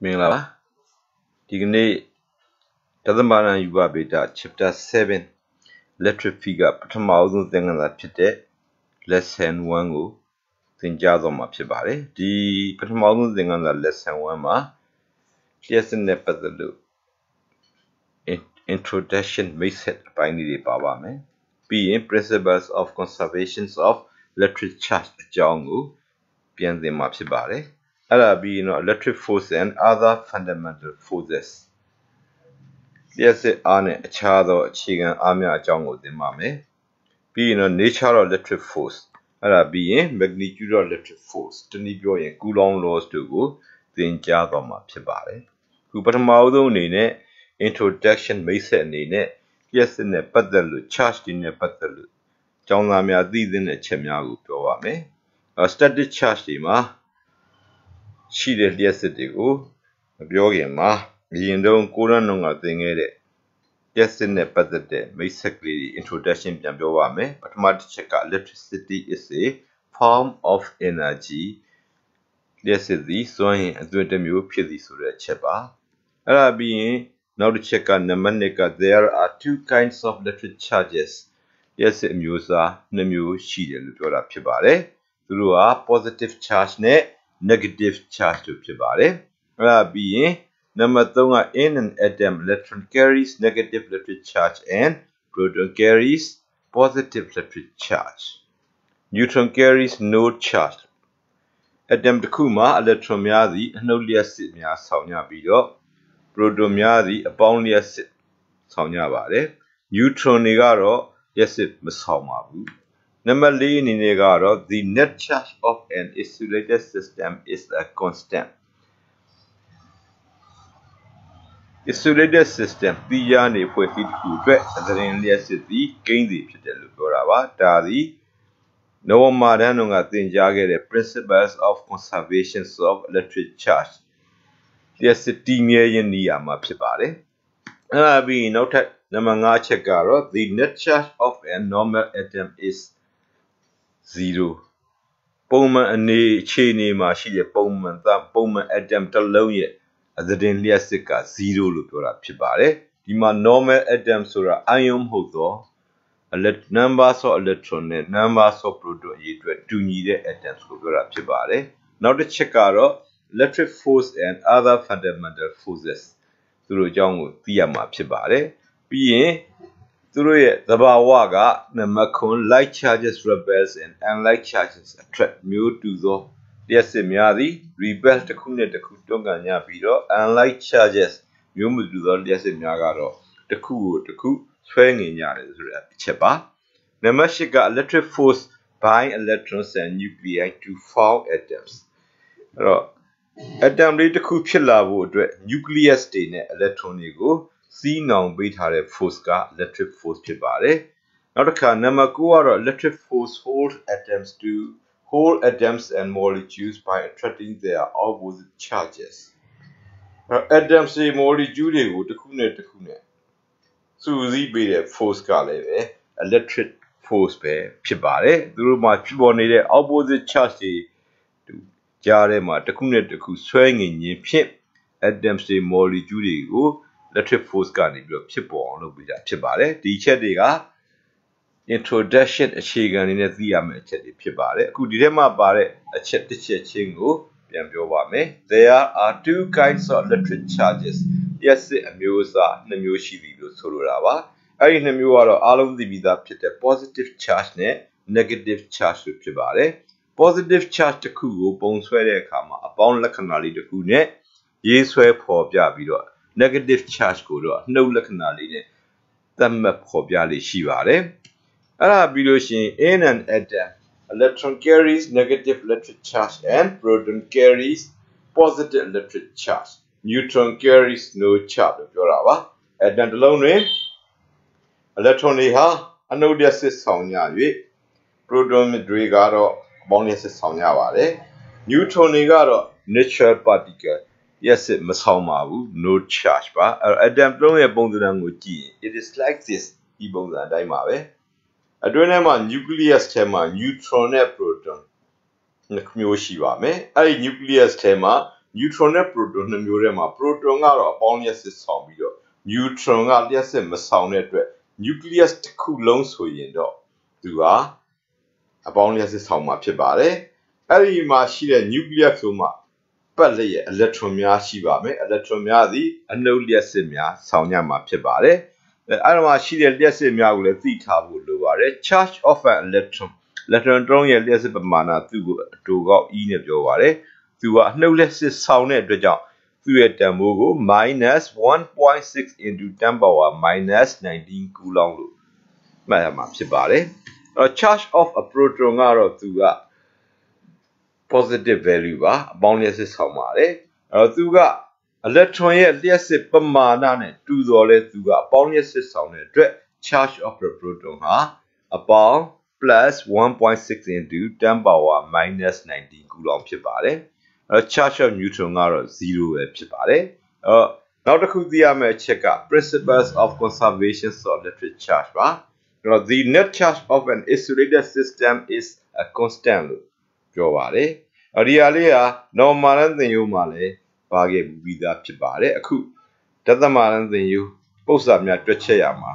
Mingla, Digne Tadamana Yuba Beta, Chapter 7, Electric Figure, Patamaudu Thangana Pite, Lesson 1 go, Tinjado Mapibare, the Patamaudu Thangana Lesson 1 ma, yes, and Nepathalu. Introduction makes it by Nidi Baba me. Being principles of conservations of electric charge Jangu, Pian the Mapibare. Being electric force and other fundamental forces. Yes, ane achado chigan amya jango de mame. Being nature of electric force. Being magnitude of electric force. Tenibyo yen Coulomb laws to go, the injadoma pibare. Who but a maudo nene, introduction may say nene. Yes, in a padalu, charged in a padalu. Jangamia did in a chemiagu provame. A study charged him, she did yesterday go. Biogema, being don't go on a thing it. Yes, in a pathetic, basically introduction Jambiowame, but check electricity is a form of energy. Yes, the sewing and doing the mu pity sura chepa. Being now to check on Namanika, there are two kinds of electric charges. Yes, musa, nemu, she, Lutora Pibare, through a positive charge net, negative charge to Pibare. Being number 3 in an atom electron carries negative electric charge and proton carries positive electric charge. Neutron carries no charge. Atom Kuma electron myadi no liasit mya sonya bido. Proton myadi a bound liasit sonya bade. Neutron negaro yesit masomabu. Number 4 negaro the net charge of an isolated system is a constant. Isolated system, the Yanni Puffy to bet the India City, gain the Pitalurava, Tadi, no Maranunga Tinjagere principles of conservation of electric charge. Yes, the million Niyama Pibare. Being noted, Namanga Chagaro, the net charge of a normal atom is 0. Bowman and Cheney Mashi, Bowman, that Bowman atom to loan yet. The Liasika 0 Lutora Pibare, Dima normal atom sura ion hodo, a let numbers of electron, numbers of proton, two needed atoms Lutora Pibare. Now the Chekaro, electric force and other fundamental forces through Jangu Tiama Pibare, being through the Bawaga, the Macon, light charges rebels and unlike charges attract mu to the Yes, Miadi, rebel the Kunet the Kutonga Nyabido, and light charges, Yumudu, yes, Miagaro, the Ku, swinging Yaris Chepa. Namashika electric force by electrons and nuclei to form atoms. Atom later Kuchilla would nucleus stain electronigo, see now beta force electric force Pibare. Not a car Namakuara electric force holds atoms to hold atoms and molecules by attracting their opposite charges. Atoms say molecule go to Kune. Suzy be a force galeve, electric force pair, Pibare, through my Pibonade opposite charge to Jarema, the Ku swinging in pip, Atoms say molecule go, electric force galve, Pipon, with a Pibare, the Chediga. Introduction a chigan in a diameter pibare, Kudima bare, a chet chingo, Biambovame. There are two kinds of electric charges. Yes, a musa, Namushi Surava. I Namuara alum the vida pit a positive charge ne, negative charge to pibare. Positive charge to Kugo, bones where kama, a bound lacanali to Kune, ye swear poor Jabido. Negative charge go, no lacanali, the map Hobiali Shivare. In an atom, electron carries negative electric charge and proton carries positive electric charge. Neutron carries no charge. Atom alone, electron anodiasis sonya, proton drigaro, boniasis sonya. Neutron natural particle. Yes, it must no charge. Atom alone a it is like this. Ibonga daimave. Adrenama nucleus tema neutron proton. Nakmyoshivame. I nucleus tema neutron နဲ့ proton နှစ်မျိုးထဲမှာ proton ကတော့အပေါင်းလျက်စစ်ဆောင်ပြီးတော့ neutron ကလျက်စစ်မဆောင်တဲ့အတွက် nucleus တစ်ခုလုံးဆိုရင်တော့သူကအပေါင်းလျက်စစ်ဆောင်မှာဖြစ်ပါတယ်အဲ့ဒီမှာရှိတဲ့ nucleus ဆိုမှပတ်လျက် electron များရှိပါမယ် electron များသည်အနှုတ်လျက်စစ်များဆောင်ရမှာဖြစ်ပါတယ်အဲ့ဒီမှာရှိတဲ့လျက်စစ်များကိုလည်းသိထားဖို့လိုပါတယ် charge of an electron တစ်လုံးရဲ့လျက်စစ်ပမာဏသူ့ကိုအတူကောက် E နဲ့ပြောပါတယ်သူကအနှုတ်လျက်စစ်ဆောင်တဲ့အတွက်ကြောင့်သူ့ရဲ့တန်ဖိုးကို -1.6 into 10 power -19 coulomb လို့မှတ်ရမှာဖြစ်ပါတယ်အဲ့တော့ charge of a proton ကတော့သူက positive value ပါအပေါင်းလျက်စစ်ဆောင်ပါတယ်အဲ့တော့သူက electron ရဲ့လျက်စစ်ပမာဏနဲ့တူတော်လဲသူကအပေါင်းလျက်စစ်ဆောင်တဲ့အတွက် charge of the proton ဟာအပေါင်း plus 1.6 into 10 power -19 coulomb ဖြစ်ပါတယ်အဲ့တော့ charge of neutron ကတော့0ပဲဖြစ်ပါတယ်အဲ့တော့နောက်တစ်ခုသိရမယ့်အချက်က principles of conservation of electric charge ပါအဲ့တော့ the net charge of an insulated system is a constant လို့ပြောပါတယ်အဲ့ဒီဟာလေးဟာ normal လမ်းသင်ရိုးမှာလည်းပါခဲ့ပြီးသားဖြစ်ပါတယ်အခုဒသမလမ်းသင်ရိုးပု္ပ္ပစာများတွက်ချက်ရမှာ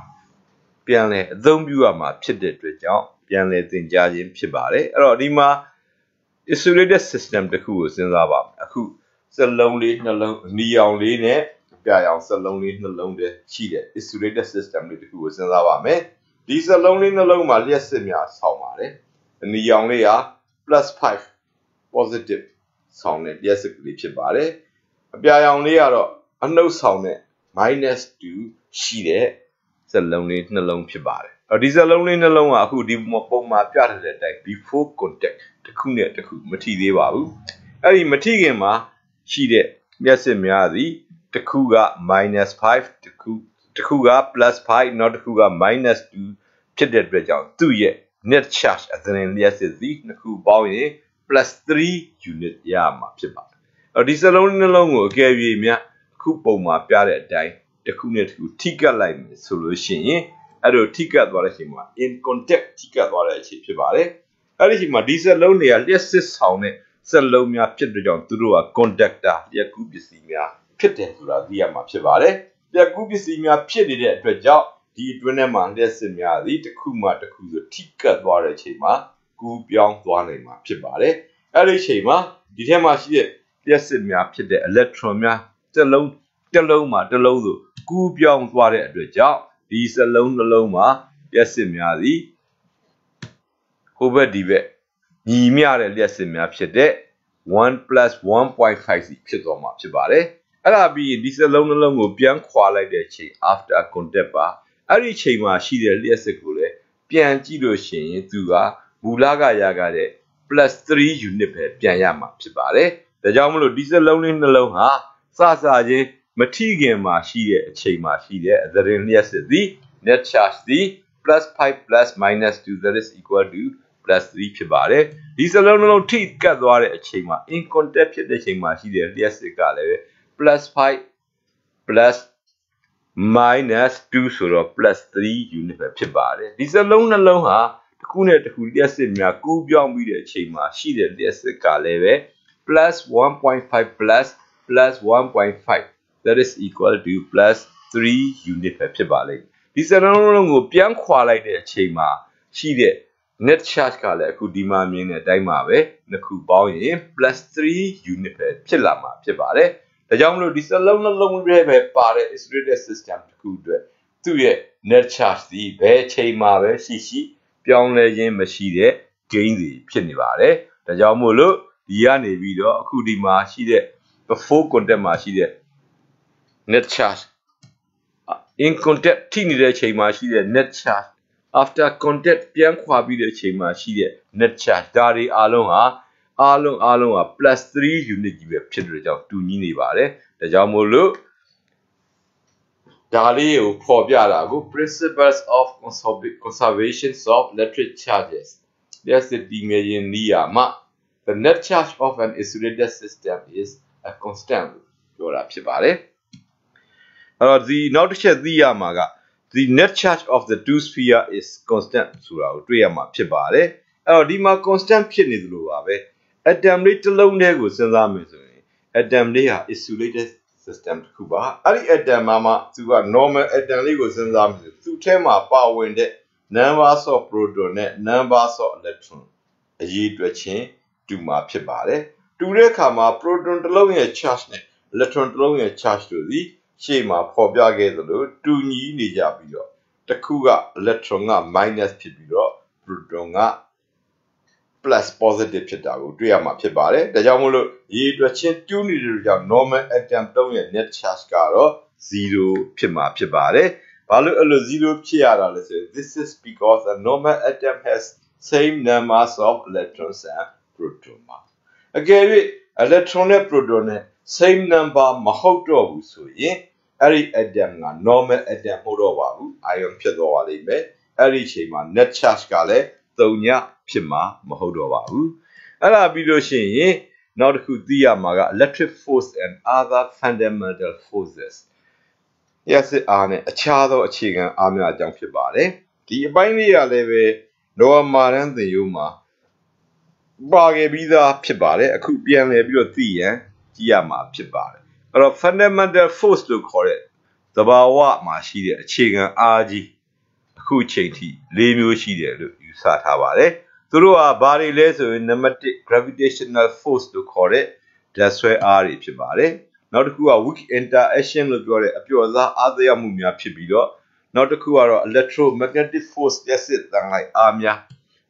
ပြန်လဲအသုံးပြုရမှာဖြစ်တဲ့အတွက်ကြောင့်ပြန်လဲသင်ကြားခြင်းဖြစ်ပါတယ်အဲ့တော့ဒီမှာ insulated system တစ်ခုကိုစဉ်းစားပါမယ်အခုစက်လုံးလေးနှလုံးအနီရောင်လေးနဲ့ပြရောင်စက်လုံးလေးနှလုံးတည်းရှိတဲ့ insulated system လေးတစ်ခုကိုစဉ်းစားပါမယ်ဒီစက်လုံးလေးနှလုံးမှာလျှက်စစ်များဆောင်းပါတယ်အနီရောင်လေးက +5 positive ဆောင်းတဲ့လျှက်စစ်ကလေးဖြစ်ပါတယ်အပြာရောင်လေးကတော့အနှုတ်ဆောင်တဲ့ -2 ရှိတဲ့စက်လုံးလေးနှလုံးဖြစ်ပါတယ်အဲ့ဒီစက်လုံးလေးနှလုံးကအခုဒီပုံမှာပြထားတဲ့အတိုင်း before contact တစ်ခုနဲ့တစ်ခုမထိသေးပါဘူးအဲ့ဒီမထိခင်မှာရှိတဲ့လျှက်စစ်များသည်တစ်ခုက -5 တစ်ခုက +5 နောက်တစ်ခုက -2 ဖြစ်တဲ့အတွက်ကြောင့်သူ့ရဲ့ net charge အသရင်လျှက်စစ်သည်နှစ်ခုပေါင်းရင် +3 unit ရမှာဖြစ်ပါတယ်အဲ့ဒီစလုံးနှလုံးကိုအကယ်၍များအခုပုံမှာပြတဲ့အတိုင်းတစ်ခုနဲ့တစ်ခုထိကပ်လိုက်မယ်ဆိုလို့ရှိရင်အဲ့လိုထိကပ်သွားတဲ့အချိန်မှာ in contact ထိကပ်သွားတဲ့အချိန်ဖြစ်ပါတယ်အဲ့ဒီအချိန်မှာဒီစလုံးတွေကလျှက်စစ်ဆောင်တဲ့စလုံးများဖြစ်တဲ့ကြောင့်သူတို့က conductor လျှက်ကူးပစ္စည်းများဖြစ်တယ်ဆိုတာသိရမှာဖြစ်ပါတယ်လျှက်ကူးပစ္စည်းများဖြစ်နေတဲ့အတွက်ကြောင့်ဒီအတွင်းထဲမှာလျှက်စစ်များသည်တစ်ခုမှတစ်ခုဆိုထိကပ်သွားတဲ့အချိန်မှာကူးပြောင်းသွားနိုင်မှာဖြစ်ပါတယ်အဲ့ဒီအချိန်မှာဒီထဲမှာရှိတဲ့လျှက်စစ်များဖြစ်တဲ့ electron များတစ်လုံးမှာတစ်လုံးဆိုကူးပြောင်းသွားတဲ့အတွက်ကြောင့်ဒီစလုံးနှလုံးမှာလျှက်စစ်များသည်ဟိုဘက်ဒီဘက်ညီမျှတဲ့လျှက်စစ်များဖြစ်တဲ့ 1 + 1.5 စီဖြစ်သွားမှာဖြစ်ပါတယ်အဲ့ဒါပြီးဒီစလုံးနှလုံးကိုပြန်ခွာလိုက်တဲ့အချိန် after contact ပါအဲ့ဒီအချိန်မှာရှိတဲ့လျှက်စစ်ကိုလည်းပြန်ကြည့်လို့ရှိရင်သူကမူလကရခဲ့တဲ့ +3 unit ပဲပြန်ရမှာဖြစ်ပါတယ်ဒါကြောင့်မလို့ဒီစလုံးလေးနှလုံးဟာစချင်းမထိခင်မှာရှိတဲ့အချိန်မှာရှိတဲ့အသရင်လျှက်စစ်သည် net charge သည် +5 + -2 that is equal to +3 ဖြစ်ပါတယ်ဒီစလုံးနှလုံးထိကပ်သွားတဲ့အချိန်မှာ in contact ဖြစ်တဲ့အချိန်မှာရှိတဲ့လျှက်စစ်ကလည်း +5 + -2 ဆိုတော့ +3 unit ပဲဖြစ်ပါတယ်ဒီစလုံးနှလုံးဟာတစ်ခုနဲ့တစ်ခုလျှက်စစ်များကူးပြောင်းပြီးတဲ့အချိန်မှာရှိတဲ့လျှက်စစ်ကလည်းပဲ +1.5 +1.5 that is equal to +3 unit ပဲဖြစ်ပါလိမ့်ဒီစလုံးနှလုံးကိုပြန်ခွာလိုက်တဲ့အချိန်မှာရှိတဲ့ net charge ကလည်းအခုဒီမှာမြင်တဲ့အတိုင်းပါပဲနှစ်ခုပေါင်းရင် +3 unit ပဲဖြစ်လာမှာဖြစ်ပါတယ်ဒါကြောင့်မလို့ဒီစလုံးနှလုံးတွေပဲပါတဲ့ insulated system တစ်ခုအတွက်သူ့ရဲ့ net charge ဒီဘယ်အချိန်မှာပဲရှိပြောင်းလဲခြင်းမရှိတဲ့ gain တွေဖြစ်နေပါတယ်ဒါကြောင့်မို့လို့ဒီကနေပြီးတော့အခုဒီမှာရှိတဲ့ before contact မှာရှိတဲ့ net charge in contact ထိနေတဲ့အချိန်မှာရှိတဲ့ net charge after contact ပြန်ခွာပြီးတဲ့အချိန်မှာရှိတဲ့ net charge ဒါတွေအားလုံးဟာ+3 unit ကြီးပဲဖြစ်တဲ့ကြောင့်တူညီနေပါတယ်ဒါကြောင့်မို့လို့ဒါလေးကိုဖော်ပြတာကို principles of conservation of electric charges လျှက်စစ်တည်မြဲခြင်းနည်းယာမှ the net charge of an insulated system is a constant ပြောတာဖြစ်ပါတယ်အဲ့တော့ဒီနောက်တစ်ချက်သိရမှာက the net charge of the two sphere is constant ဆိုတာကိုတွေ့ရမှာဖြစ်ပါတယ်အဲ့တော့ဒီမှာ constant ဖြစ်နေသလိုပါပဲ atom လေးတစ်လုံးတည်းကိုစဉ်းစားမယ်ဆိုရင် atom လေးဟာ isolated system တစ်ခုပါအဲ့ဒီ atom မှာသူက normal atom လေးကိုစဉ်းစားမယ်သူ့ထဲမှာပါဝင်တဲ့ numbers of proton နဲ့ numbers of electron အရေးအတွက်ချင်းတူမှာဖြစ်ပါတယ်တူတဲ့အခါမှာ proton တစ်လုံးရဲ့ charge နဲ့ electron တစ်လုံးရဲ့ charge တို့သည်ရှေ့မှာဖော်ပြခဲ့သလိုတူညီနေကြပြီးတော့တစ်ခုက electron က minus ဖြစ်ပြီးတော့ proton က plus positive ဖြစ်တာကိုတွေ့ရမှာဖြစ်ပါတယ်ဒါကြောင့်မို့လို့ရေးအတွက်ချင်းတူးနေတဲ့ကြောင့် normal atom တုံးရဲ့ net charge ကတော့0ဖြစ်မှာဖြစ်ပါတယ်ဘာလို့အဲ့လို0ဖြစ်ရတာလဲဆိုရင် this is because a normal atom has same numbers of electrons and proton ပါအကယ်၍ electron နဲ့ proton နဲ့ same number မဟုတ်တော့ဘူးဆိုရင်အဲ့ဒီ atom က normal atom မဟုတ်တော့ပါဘူး ion ဖြစ်သွားပါလိမ့်မယ်အဲ့ဒီအချိန်မှာ net charge ကလည်း3ညဖြစ်မှာမဟုတ်တော့ပါဘူးအဲ့ဒါပြီးလို့ရှိရင်နောက်တစ်ခုသိရမှာက electric force and other fundamental forces ရစစ်အားနဲ့အခြားသောအခြေခံအားများအကြောင်းဖြစ်ပါတယ်ဒီအပိုင်းလေးရလည်းပဲလောမာရန်သင်ရိုးမှာပါခဲ့ပြီးသားဖြစ်ပါတယ်အခုပြန်လည်ပြီးတော့သိရန်ကြည့်ရမှာဖြစ်ပါတယ်အဲ့တော့ fundamental force လို့ခေါ်တဲ့သဘာဝမှာရှိတဲ့အခြေခံအားကြီးအခုချိန်ထိ၄မျိုးရှိတယ်လို့ယူဆထားပါတယ်သူတို့ကဘာတွေလဲဆိုရင် name 1 gravitational force လို့ခေါ်တဲ့ဓာတ်ဆွဲအားတွေဖြစ်ပါတယ်နောက်တစ်ခုက weak interaction လို့ပြောတဲ့အပျော်စားအားသက်ရောက်မှုများဖြစ်ပြီးတော့နောက်တစ်ခုကတော့ electromagnetic force လျှက်စစ်တန်လိုက်အားများ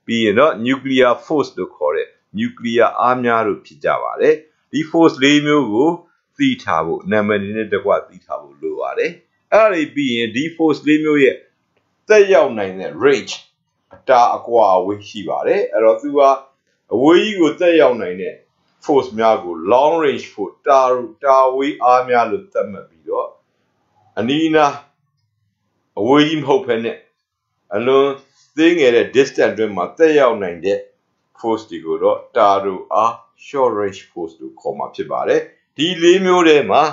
ပြီးရင်တော့ nuclear force လို့ခေါ်တဲ့ nuclear အားများတို့ဖြစ်ကြပါတယ်ဒီ force ၄မျိုးကိုသိထားဖို့နာမည်နဲ့တကွသိထားဖို့လိုပါတယ်အဲ့ဒါပြီးရင်ဒီ force ၄မျိုးရဲ့သက်ရောက်နိုင်တဲ့ range တာအကွာအဝေးရှိပါတယ်အဲ့တော့သူကအဝေးကြီးကိုသက်ရောက်နိုင်တဲ့ force များကို long range force တာဝေးအားများလို့သတ်မှတ်ပြီးတော့အနီးနားအဝေးကြီးမဟုတ်ဘဲနဲ့အလွန်သေးငယ်တဲ့ distance တွင်မှာသက်ရောက်နိုင်တဲ့ force တွေကိုတော့တာတို့အား short range force လို့ခေါ်မှာဖြစ်ပါတယ်ဒီ၄မျိုးထဲမှာ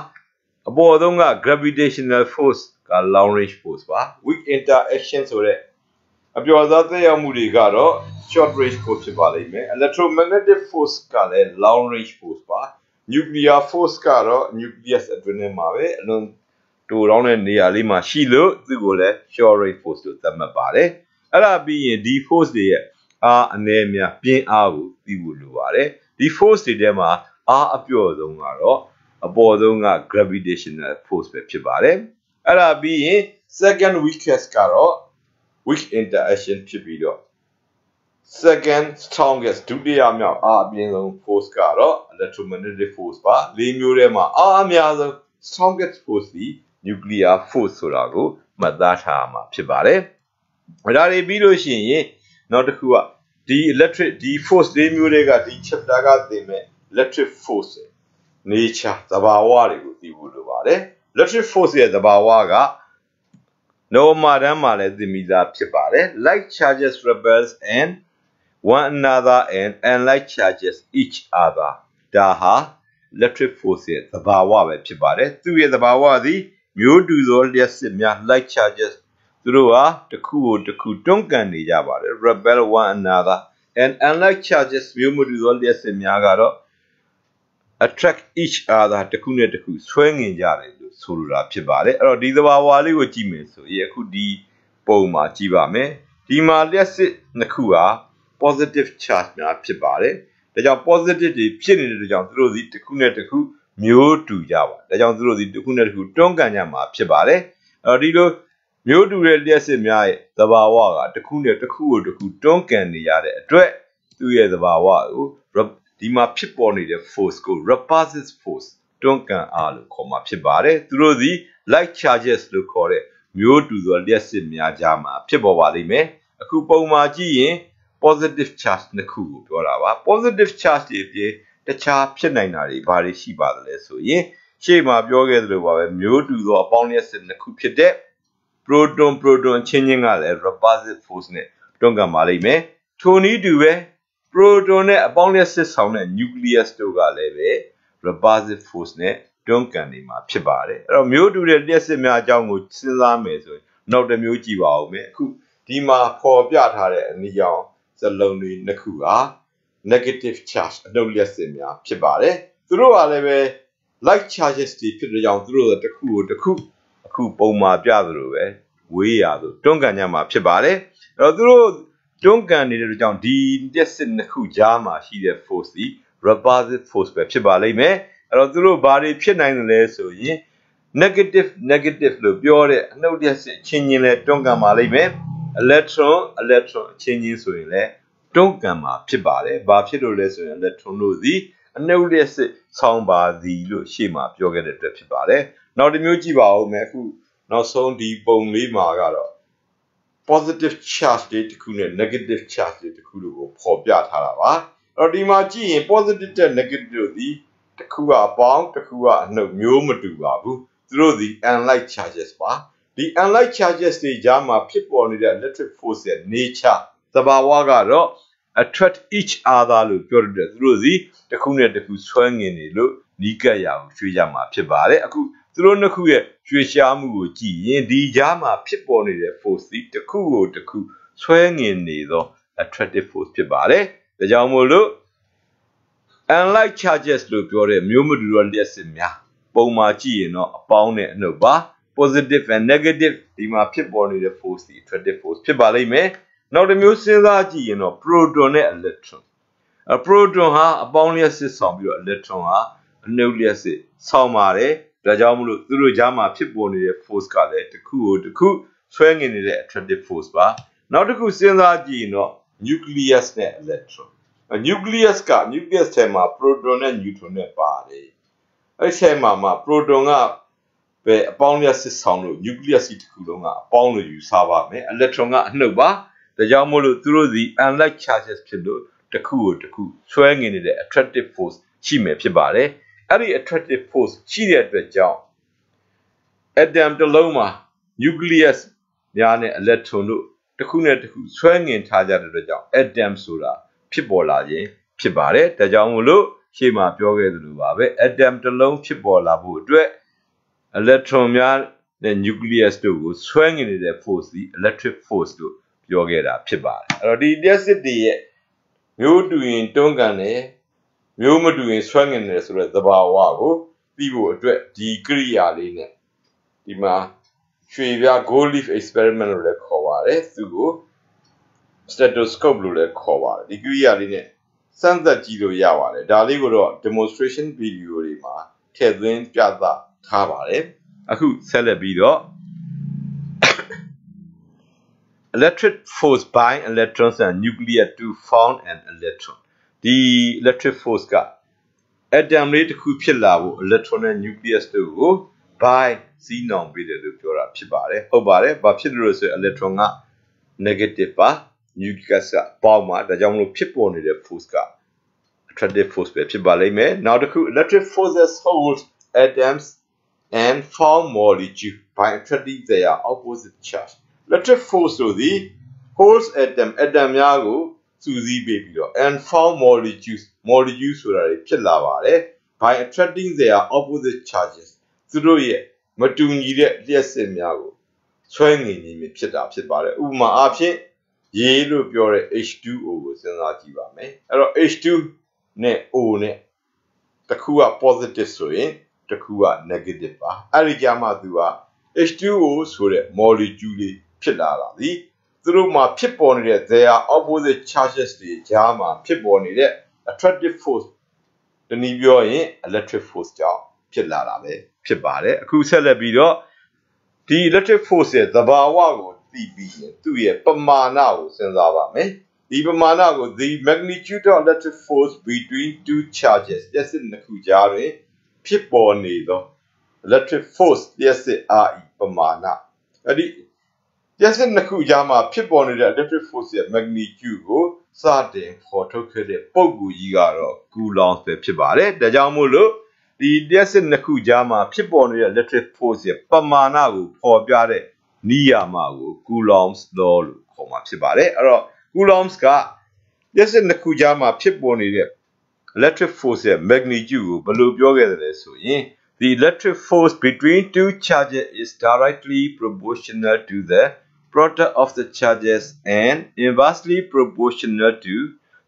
အပေါ်ဆုံးက gravitational force က long range force ပါ weak interaction ဆိုတဲ့အပျော်စားသက်ရောက်မှုတွေကတော့ short range force ဖြစ်ပါလိမ့်မယ် electromagnetic force ကလည်း long range force ပါ nuclear force ကတော့ nucleus အတွင်းထဲမှာပဲအလွန်တိုတောင်းတဲ့နေရာလေးမှာရှိလို့သူ့ကိုလည်း short range force လို့သတ်မှတ်ပါတယ်အဲ့ဒါပြီးရင်ဒီ force တွေရဲ့အားအနည်းများပြင်းအားကိုသိဖို့လိုပါတယ်ဒီ force တွေထဲမှာအားအပျော့ဆုံးကတော့အပေါ်ဆုံးက gravitational force ပဲဖြစ်ပါတယ်အဲ့ဒါပြီးရင် second weakest ကတော့ weak interaction ဖြစ်ပြီးတော့ second strongest ဒုတိယမြောက်အားအပြင်းဆုံး force ကတော့ electromagnetic force ပါ၄မျိုးထဲမှာအားအများဆုံး strongest force ဒီ nuclear force ဆိုတာကိုမှတ်သားထားမှာဖြစ်ပါတယ်ဒါတွေပြီးလို့ရှိရင်နောက်တစ်ခုကဒီ electric ဒီ force ၄မျိုးတွေကဒီ chapter ကသင်မဲ့ electric force nature သဘာဝတွေကိုသိဖို့လိုပါတယ် electric force ရဲ့သဘာဝကnormal တန်းမှာလည်းသိမိသားဖြစ်ပါတယ် like charges repels and one another and unlike charges each other ဒါဟာ electric force ရဲ့သဘာဝပဲဖြစ်ပါတယ်သူ့ရဲ့သဘာဝသည်မျိုးတူသောလျှက်စစ်များ like charges သူတို့ဟာတစ်ခုကိုတစ်ခုတွန်းကန်နေကြပါတယ် repel one another and unlike charges မျိုးမတူသောလျှက်စစ်များကတော့ attract each other တစ်ခုနဲ့တစ်ခုဆွဲငင်ကြတယ်လို့ဆိုလိုတာဖြစ်ပါတယ်အဲ့တော့ဒီသဘာဝလေးကိုကြည့်မယ်ဆိုရင်အခုဒီပုံမှာကြည့်ပါမယ်ဒီမှာလျှက်စစ်နှစ်ခုဟာ positive charge များဖြစ်ပါတယ်ဒါကြောင့် positive တွေဖြစ်နေတဲ့ကြောင့်သူတို့ဒီတစ်ခုနဲ့တစ်ခုမျိုးတူကြပါတယ်ဒါကြောင့်သူတို့ဒီတစ်ခုနဲ့တစ်ခုတွန်းကန်ကြမှာဖြစ်ပါတယ်အဲ့တော့ဒီလိုမျိုးတူတဲ့လျှက်စစ်များရဲ့သဘာဝကတစ်ခုနဲ့တစ်ခုကိုတစ်ခုတွန်းကန်နေရတဲ့အတွက်သူ့ရဲ့သဘာဝကိုဒီမှာဖြစ်ပေါ်နေတဲ့ force ကို repulsive force တွန်းကန်အားလို့ခေါ်မှာဖြစ်ပါတယ်သူတို့ဒီ like charges လို့ခေါ်တဲ့မျိုးတူသောလျှက်စစ်များကြားမှာဖြစ်ပေါ်ပါလိမ့်မယ်အခုပုံမှာကြည့်ရင် positive charge နှစ်ခုကိုပြောတာပါ positive charge တွေအပြင်တခြားဖြစ်နိုင်တာတွေဘာတွေရှိပါသလဲဆိုရင်ရှေ့မှာပြောခဲ့သလိုပါပဲမျိုးတူသောအပေါင်းလျှက်စစ်နှစ်ခုဖြစ်တဲ့ proton ချင်းချင်းကလည်း repulsive force နဲ့တွန်းကန်ပါလိမ့်မယ်ထိုနည်းတူပဲ proton နဲ့အပေါင်းလျှက်စစ်ဆောင်တဲ့ nucleus တို့ကလည်းပဲ repulsive force နဲ့တွန်းကန်နေမှာဖြစ်ပါတယ်အဲ့တော့မျိုးတူတဲ့လျှက်စစ်များအကြောင်းကိုစဉ်းစားမယ်ဆိုရင်နောက်တစ်မျိုးကြည့်ပါဦးမယ်အခုဒီမှာပေါ်ပြထားတဲ့အနည်းအောင်စလုံးတွေနှစ်ခုက negative charge အနှုတ်လျှက်စစ်များဖြစ်ပါတယ်သူတို့ကလည်းပဲ like charges တွေဖြစ်တဲ့ကြောင့်သူတို့တစ်ခုကိုတစ်ခုအခုပုံမှာပြသလိုပဲဝေးရသို့တွန်းကန်ကြမှာဖြစ်ပါတယ်အဲ့တော့သူတို့တွန်းကန်နေတဲ့ကြောင့်ဒီလျှက်စစ်နှစ်ခုကြားမှာရှိတဲ့ force ဒီ repulsive force ပဲဖြစ်ပါလိမ့်မယ်အဲ့တော့သူတို့ဘာတွေဖြစ်နိုင်တယ်လဲဆိုရင် negative လို့ပြောတဲ့အနှုတ်လျှက်စစ်ချင်းချင်းလဲတွန်းကန်ပါလိမ့်မယ် electron အချင်းချင်းဆိုရင်လဲတွန်းကန်မှာဖြစ်ပါတယ်ဘာဖြစ်လို့လဲဆိုရင် electron တို့သည်အနှုတ်လျှက်စစ်ဆောင်းပါသည်လို့ရှေ့မှာပြောခဲ့တဲ့အတွက်ဖြစ်ပါတယ်နောက်တစ်မျိုးကြည့်ပါဦးမယ်အခုနောက်ဆုံးဒီပုံလေးမှာကတော့ positive charge တွေတစ်ခုနဲ့ negative charge တွေတစ်ခုတို့ကိုဖော်ပြထားတာပါအဲ့တော့ဒီမှာကြည့်ရင် positive နဲ့ negative တို့ဒီတစ်ခုကအပေါင်းတစ်ခုကအနှုတ်မျိုးမတူပါဘူးသူတို့ဒီ unlike charges ပါဒီ unlike charges တွေကြားမှာဖြစ်ပေါ်နေတဲ့ electric force ရဲ့ nature သဘာဝကတော့ attract each other လို့ပြောတဲ့သူတို့စီတစ်ခုနဲ့တစ်ခုဆွဲငင်နေလို့နီးကပ်ရအောင်ရွှေ့ကြမှာဖြစ်ပါတယ်အခုသူတို့နှစ်ခုရဲ့ရွှေ့ရှားမှုကိုကြည့်ရင်ဒီကြားမှာဖြစ်ပေါ်နေတဲ့ force ဒီတစ်ခုကိုတစ်ခုဆွဲငင်နေသော attractive force ဖြစ်ပါတယ်ဒါကြောင့်မို့လို့ unlike charges လို့ပြောတဲ့မျိုးမတူသောလျှက်စစ်များပုံမှာကြည့်ရင်တော့အပေါင်းနဲ့အနှုတ်ပါ positive and negative ဒီမှာဖြစ်ပေါ်နေတဲ့ force ဒီ attractive force ဖြစ်ပါလိမ့်မယ်နောက်တစ်မျိုးစဉ်းစားကြည့်ရင်တော့ proton နဲ့ electron proton ဟာအပေါင်းလျှက်စစ်ဆောင်ပြီးတော့ electron ဟာအနှုတ်လျှက်စစ်ဆောင်ပါတယ်ဒါကြောင့်မို့လို့သူတို့ကြားမှာဖြစ်ပေါ်နေတဲ့ force ကလည်းတစ်ခုကိုတစ်ခုဆွဲငင်နေတဲ့ attractive force ပါနောက်တစ်ခုစဉ်းစားကြည့်ရင်တော့ nucleus နဲ့ electron nucleus ထဲမှာ proton နဲ့ neutron နဲ့ပါတယ်အဲ့ထဲမှာ proton ကပဲအပေါင်းလျှက်စစ်ဆောင်လို့ nucleus တစ်ခုလုံးကအပေါင်းလို့ယူဆပါမယ် electron ကအနှုတ်ပါဒါကြောင့်မို့လို့သူတို့ဒီ unlike charges ဖြစ်လို့တစ်ခုကိုတစ်ခုဆွဲငင်နေတဲ့ attractive force ရှိမယ်ဖြစ်ပါတယ်အဲ့ဒီ attractive force ရှိတဲ့အတွက်ကြောင့် atom တစ်လုံးမှာ nucleus များနဲ့ electron တို့တစ်ခုနဲ့တစ်ခုဆွဲငင်ထားကြတဲ့အတွက်ကြောင့် atom ဆိုတာဖြစ်ပေါ်လာခြင်းဖြစ်ပါတယ်ဒါကြောင့်မို့လို့ရှေ့မှာပြောခဲ့သလိုပါပဲ atom တစ်လုံးဖြစ်ပေါ်လာဖို့အတွက် electron များနဲ့ nucleus တို့ကိုဆွဲငင်နေတဲ့ force ဒီ electric force တို့ပြောခဲ့တာဖြစ်ပါတယ်အဲ့တော့ဒီလျှက်စစ်တွေရဲ့မျိုးတူရင်တွန်းကန်တယ်မျိုးမတူရင်ဆွဲငင်တယ်ဆိုတဲ့သဘာဝကိုသိဖို့အတွက်ဒီကိရိယာလေးနဲ့ဒီမှာရွှေပြား gold leaf experiment လို့လည်းခေါ်ပါတယ်သူကို stethoscope လို့လည်းခေါ်ပါတယ်ဒီကိရိယာလေးနဲ့စမ်းသပ်ကြည့်လို့ရပါတယ်ဒါလေးကိုတော့ demonstration video တွေမှာထည့်သွင်းပြသထားပါတယ်အခုဆက်လက်ပြီးတော့ electric force by electrons and nucleus to form an electron ဒီ electric force က atom လေးတစ်ခုဖြစ်လာဖို့ electron နဲ့ nucleus တို့ကို by စီးနှောင်ပေးတယ်လို့ပြောတာဖြစ်ပါတယ်ဟုတ်ပါတယ်ဘာဖြစ်လို့လဲဆိုရင် electron က negative ပါ nucleus က ပေါမှာဒါကြောင့်မလို့ဖြစ်ပေါ်နေတဲ့ force က attractive force ပဲဖြစ်ပါလိမ့်မယ်နောက်တစ်ခု electric forces hold atoms and form molecules by attracting their opposite charge electric force တို့သည် holds atom များကိုစုစည်းပေးပြီးတော့ and form molecules ဆိုတာတွေဖြစ်လာပါတယ် by attracting their opposite charges သူတို့ရဲ့မတူညီတဲ့လျှက်စစ်များကိုဆွဲငင်ခြင်းဖြစ်တာဖြစ်ပါတယ်ဥပမာအားဖြင့်ရေလို့ပြောတဲ့ H2O ကိုစဉ်းစားကြည့်ပါမယ်အဲ့တော့ H2 နဲ့ O နဲ့တစ်ခုက positive ဆိုရင်တစ်ခုက negative ပါအဲ့ဒီကြားမှာသူက H2O ဆိုတဲ့ molecule လေးဖြစ်လာတာဒီသူတို့မှာဖြစ်ပေါ်နေတဲ့ their opposite charges တွေကြားမှာဖြစ်ပေါ်နေတဲ့ attractive force တနည်းပြောရင် electric force ကြောင့်ဖြစ်လာတာပဲဖြစ်ပါတယ်အခုဆက်လက်ပြီးတော့ဒီ electric force ရဲ့သဘာဝကိုသိပြီးရင်သူ့ရဲ့ပမာဏကိုစဉ်းစားပါမယ်ဒီပမာဏကို the magnitude of electric force between two charges လျှက်စစ်နှစ်ခုကြားတွင်ဖြစ်ပေါ်နေသော electric force လျှက်စစ်အားဤပမာဏအဲ့ဒီလျှက်စစ်နှစ်ခုကြားမှာဖြစ်ပေါ်နေတဲ့ electric force ရဲ့ magnitude ကိုစတင်ဖော်ထုတ်ခဲ့တဲ့ပုံကူကြီးကတော့ Coulomb ပဲဖြစ်ပါတယ်ဒါကြောင့်မို့လို့ဒီလျှက်စစ်နှစ်ခုကြားမှာဖြစ်ပေါ်နေတဲ့ electric force ရဲ့ပမာဏကိုဖော်ပြတဲ့နိယာမကို Coulomb's law လို့ခေါ်မှာဖြစ်ပါတယ်အဲ့တော့ Coulomb's ကလျှက်စစ်နှစ်ခုကြားမှာဖြစ်ပေါ်နေတဲ့ electric force ရဲ့ magnitude ကိုဘယ်လိုပြောခဲ့တယ်ဆိုရင် the electric force between two charges is directly proportional to the product of the charges and inversely proportional to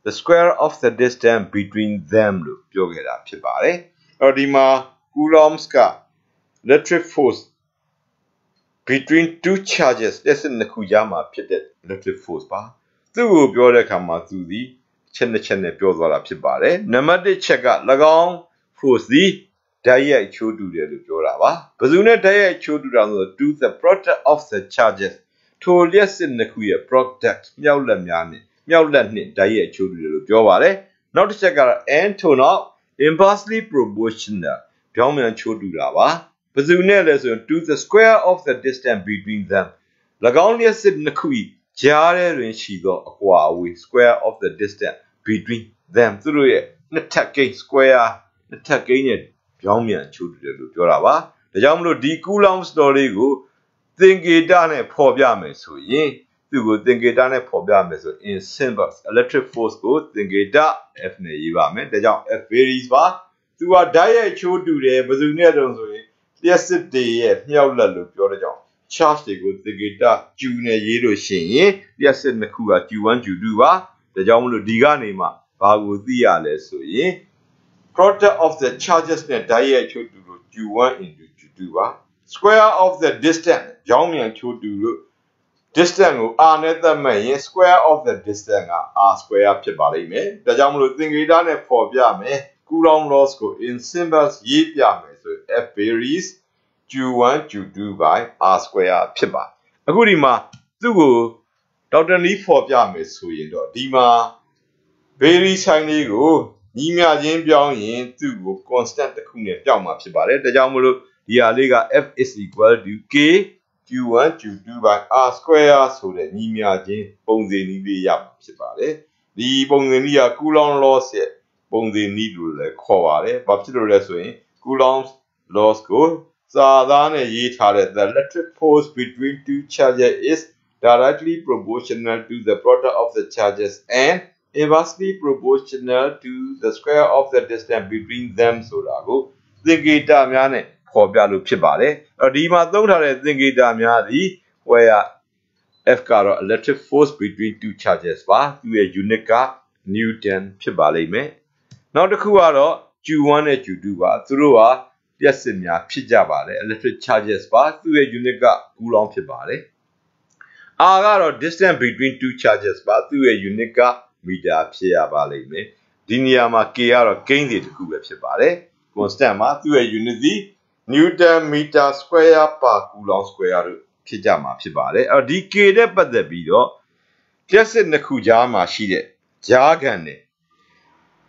the square of the distance between them လို့ပြောခဲ့တာဖြစ်ပါတယ်အဲ့ဒီမှာ coulombs electric force between two charges let's in the kujama pit electric force pa tuပြောတဲ့အခါမှာသူဒီချက်နဲ့ပြောသွားတာဖြစ်ပါတယ်နံပါတ်1ချက်က၎င်း force ဒီဓာတ်ရိုက်ချိုးတူတယ်လို့ပြောတာပါဘယ်သူနဲ့ဓာတ်ရိုက်ချိုးတူတာဆိုတော့ to the product of the charges ထိုလျှက်စစ်နှစ်ခုရဲ့ product မြောက်လက်များနဲ့မြောက်လက်နဲ့ဓာတ်ရိုက်ချိုးတူတယ်လို့ပြောပါတယ်နောက်တစ်ချက်ကတော့ and ထို့နောက် inversely proportional ပြောင်းပြန်ချိုးတူတာပါဘယ်သူနဲ့လဲဆိုရင် to the square of the distance between them ၎င်းလျှက်စစ်နှစ်ခုကြားထဲတွင်ရှိသောအကွာအဝေး square of the distance between them သူတို့ရဲ့နှစ်ထပ်ကိန်း square နှစ်ထပ်ကိန်းနဲ့ပြောင်းပြန်ချိုးတူတယ်လို့ပြောတာပါဒါကြောင့်မလို့ဒီ Coulomb story ကိုသင်္ကေတနဲ့ဖော်ပြမယ်ဆိုရင်သူ့ကိုသင်္ကေတနဲ့ဖော်ပြမယ်ဆို in symbols electric force ကိုသင်္ကေတ F နဲ့ရေးပါမယ်ဒါကြောင့် F varies ပါသူကဓာတ်ရိုက်ချိုးတူတယ်ဘယ်သူနဲ့တုန်းဆိုရင်လျှက်စစ်တွေရဲ့မြောက်လက်လို့ပြောတဲ့ကြောင့် charge တွေကိုသင်္ကေတ Q နဲ့ရေးလို့ရှိရင်လျှက်စစ်နှစ်ခုက Q1 Q2 ပါဒါကြောင့်မလို့ဒီကနေမှဘာကိုသိရလဲဆိုရင် product of the charges နဲ့ဓာတ်ရိုက်ချိုးတူလို့ Q1 into Q2 ပါ square of the distance ကြောင်းမြန်ချိုးတူလို့ distance ကို r နဲ့သတ်မှတ်ရင် square of the distance က r square ဖြစ်ပါလိမ့်မယ်ဒါကြောင့်မလို့သင်္ကေတနဲ့ဖော်ပြမယ် Coulomb laws ကို in symbols ရေးပြမယ်ဆို F varies Q1 Q2 by r square ဖြစ်ပါအခုဒီမှာသူ့ကိုဒေါက်တာနီးဖော်ပြမယ်ဆိုရင်တော့ဒီမှာ vary sign လေးကိုညီမျှချင်းပြောင်းရင်သူ့ကို constant တစ်ခုနဲ့ပြောင်းမှာဖြစ်ပါတယ်ဒါကြောင့်မလို့ဒီဟာလေးက F is equal to K Q1 Q2 by r square ဆိုတဲ့ညီမျှချင်းပုံစံနည်းလေးရမှာဖြစ်ပါတယ်ဒီပုံစံနည်းက Coulomb laws ရဲ့ပုံစံနည်းလို့လည်းခေါ်ပါတယ်ဘာဖြစ်လို့လဲဆိုရင် Coulomb laws ကိုစာသားနဲ့ရေးထားတဲ့ the electric force between two charges is directly proportional to the product of the charges and inversely proportional to the square of the distance between them ဆိုတာကိုသင်္ကေတများနဲ့ဖော်ပြလို့ဖြစ်ပါတယ်ဒီမှာသုံးထားတဲ့သင်္ကေတများသည် where F ကတော့ electric force between two charges ပါသူရဲ့ unit က Newton ဖြစ်ပါလိမ့်မယ်နောက်တစ်ခုကတော့ Q1 နဲ့ Q2 ပါသူတို့ဟာလျှက်စစ်များဖြစ်ကြပါတယ် electric charges ပါသူရဲ့ unit က Coulomb ဖြစ်ပါတယ် R ကတော့ distance between two charges ပါသူရဲ့ unit က meter ဖြစ်ရပါလိမ့်မယ်ဒီနေရာမှာ K ကတော့ကိန်းစီတစ်ခုပဲဖြစ်ပါတယ် constant မှာသူ့ရဲ့ unit သည် Newton meter square per Coulomb square လို့ဖြစ်ကြမှာဖြစ်ပါတယ်အဲ့တော့ဒီ K နဲ့ပတ်သက်ပြီးတော့လျှက်စစ်နှစ်ခုကြားမှာရှိတဲ့ကြားခံနဲ့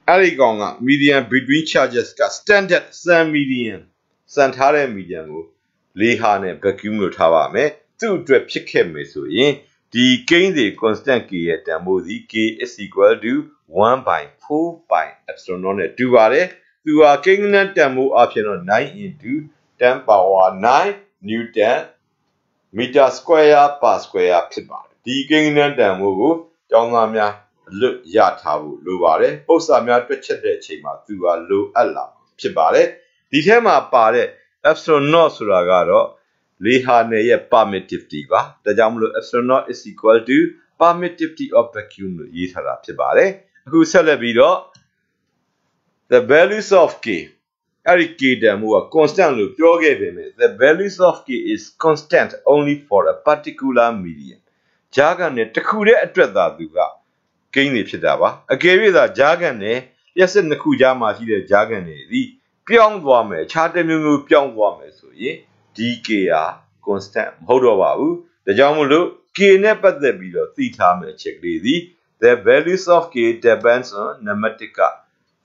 အဲ့ဒီကောင်က median between charges က standard sun median စံထားတဲ့ median ကိုလေးဟာနဲ့ vacuum လို့ထားပါမယ်သူ့အတွက်ဖြစ်ခဲ့မယ်ဆိုရင်ဒီကိန်းစီ constant K ရဲ့တန်ဖိုးစီ K is equal to 1 by 4 by epsilon 0နဲ့တူပါတယ်သူဟာကိန်းနဲ့တန်ဖိုးအဖြစ်တော့9 into 10 power 9 newton meter square per square ဖြစ်ပါတယ်ဒီကိန်းနဲ့တန်ဖိုးကိုကျောင်းသားများလွတ်ရထားဖို့လိုပါတယ်ပု္ပ္ပစာများတွက်ချက်တဲ့အချိန်မှာသူဟာလိုအပ်လာဖြစ်ပါတယ်ဒီထဲမှာပါတဲ့ epsilon 0ဆိုတာကတော့လေးဟာနယ်ရဲ့ permittivity ပါဒါကြောင့်မလို့ epsilon 0 is equal to permittivity of vacuum လို့ရေးထားတာဖြစ်ပါတယ်အခုဆက်လက်ပြီးတော့ the values of K အဲ့ဒီ K တန်ဖိုးက constant လို့ပြောခဲ့ပေမဲ့ the values of K is constant only for a particular medium ကြားခံနဲ့တစ်ခုတည်းအတွက်သာသူကကိန်းတွေဖြစ်တာပါအကယ်၍သာကြားခံနဲ့လျှက်စစ်နှစ်ခုကြားမှာရှိတဲ့ကြားခံတွေဒီပြောင်းသွားမယ်ခြားတစ်မျိုးမျိုးပြောင်းသွားမယ်ဆိုရင်ဒီ K ဟာ constant မဟုတ်တော့ပါဘူးဒါကြောင့်မို့လို့ K နဲ့ပတ်သက်ပြီးတော့သိထားမယ်အချက်ကလေးဒီ the values of K depends on numeric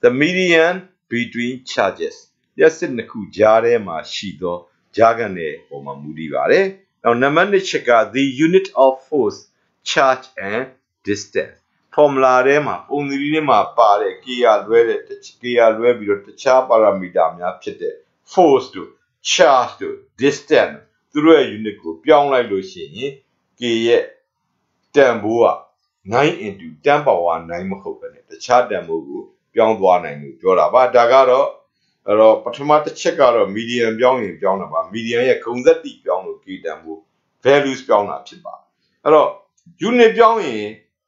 the median between charges လျှက်စစ်နှစ်ခုကြားထဲမှာရှိသောကြားခံတွေပေါ်မှာမူတည်ပါတယ်နောက်နံပါတ်2ချက်က the unit of force charge and distance formula ထဲမှာပုံစံလေးထဲမှာပါတဲ့ K ရလွဲတဲ့ K ရလွဲပြီးတော့တခြား parameter များဖြစ်တဲ့ force တို့ charge တို့ distance သူတို့ရဲ့ unit ကိုပြောင်းလိုက်လို့ရှိရင် K ရဲ့တန်ဖိုးက9 into 10 power 9မဟုတ်ဘဲနဲ့တခြားတန်ဖိုးကိုပြောင်းသွားနိုင်လို့ပြောတာပါဒါကတော့အဲ့တော့ပထမတစ်ချက်ကတော့ median ပြောင်းရင်ပြောင်းတာပါ median ရဲ့ဂုဏ်သတ္တိပြောင်းလို့ K တန်ဖိုး values ပြောင်းတာဖြစ်ပါအဲ့တော့ unit ပြောင်းရင်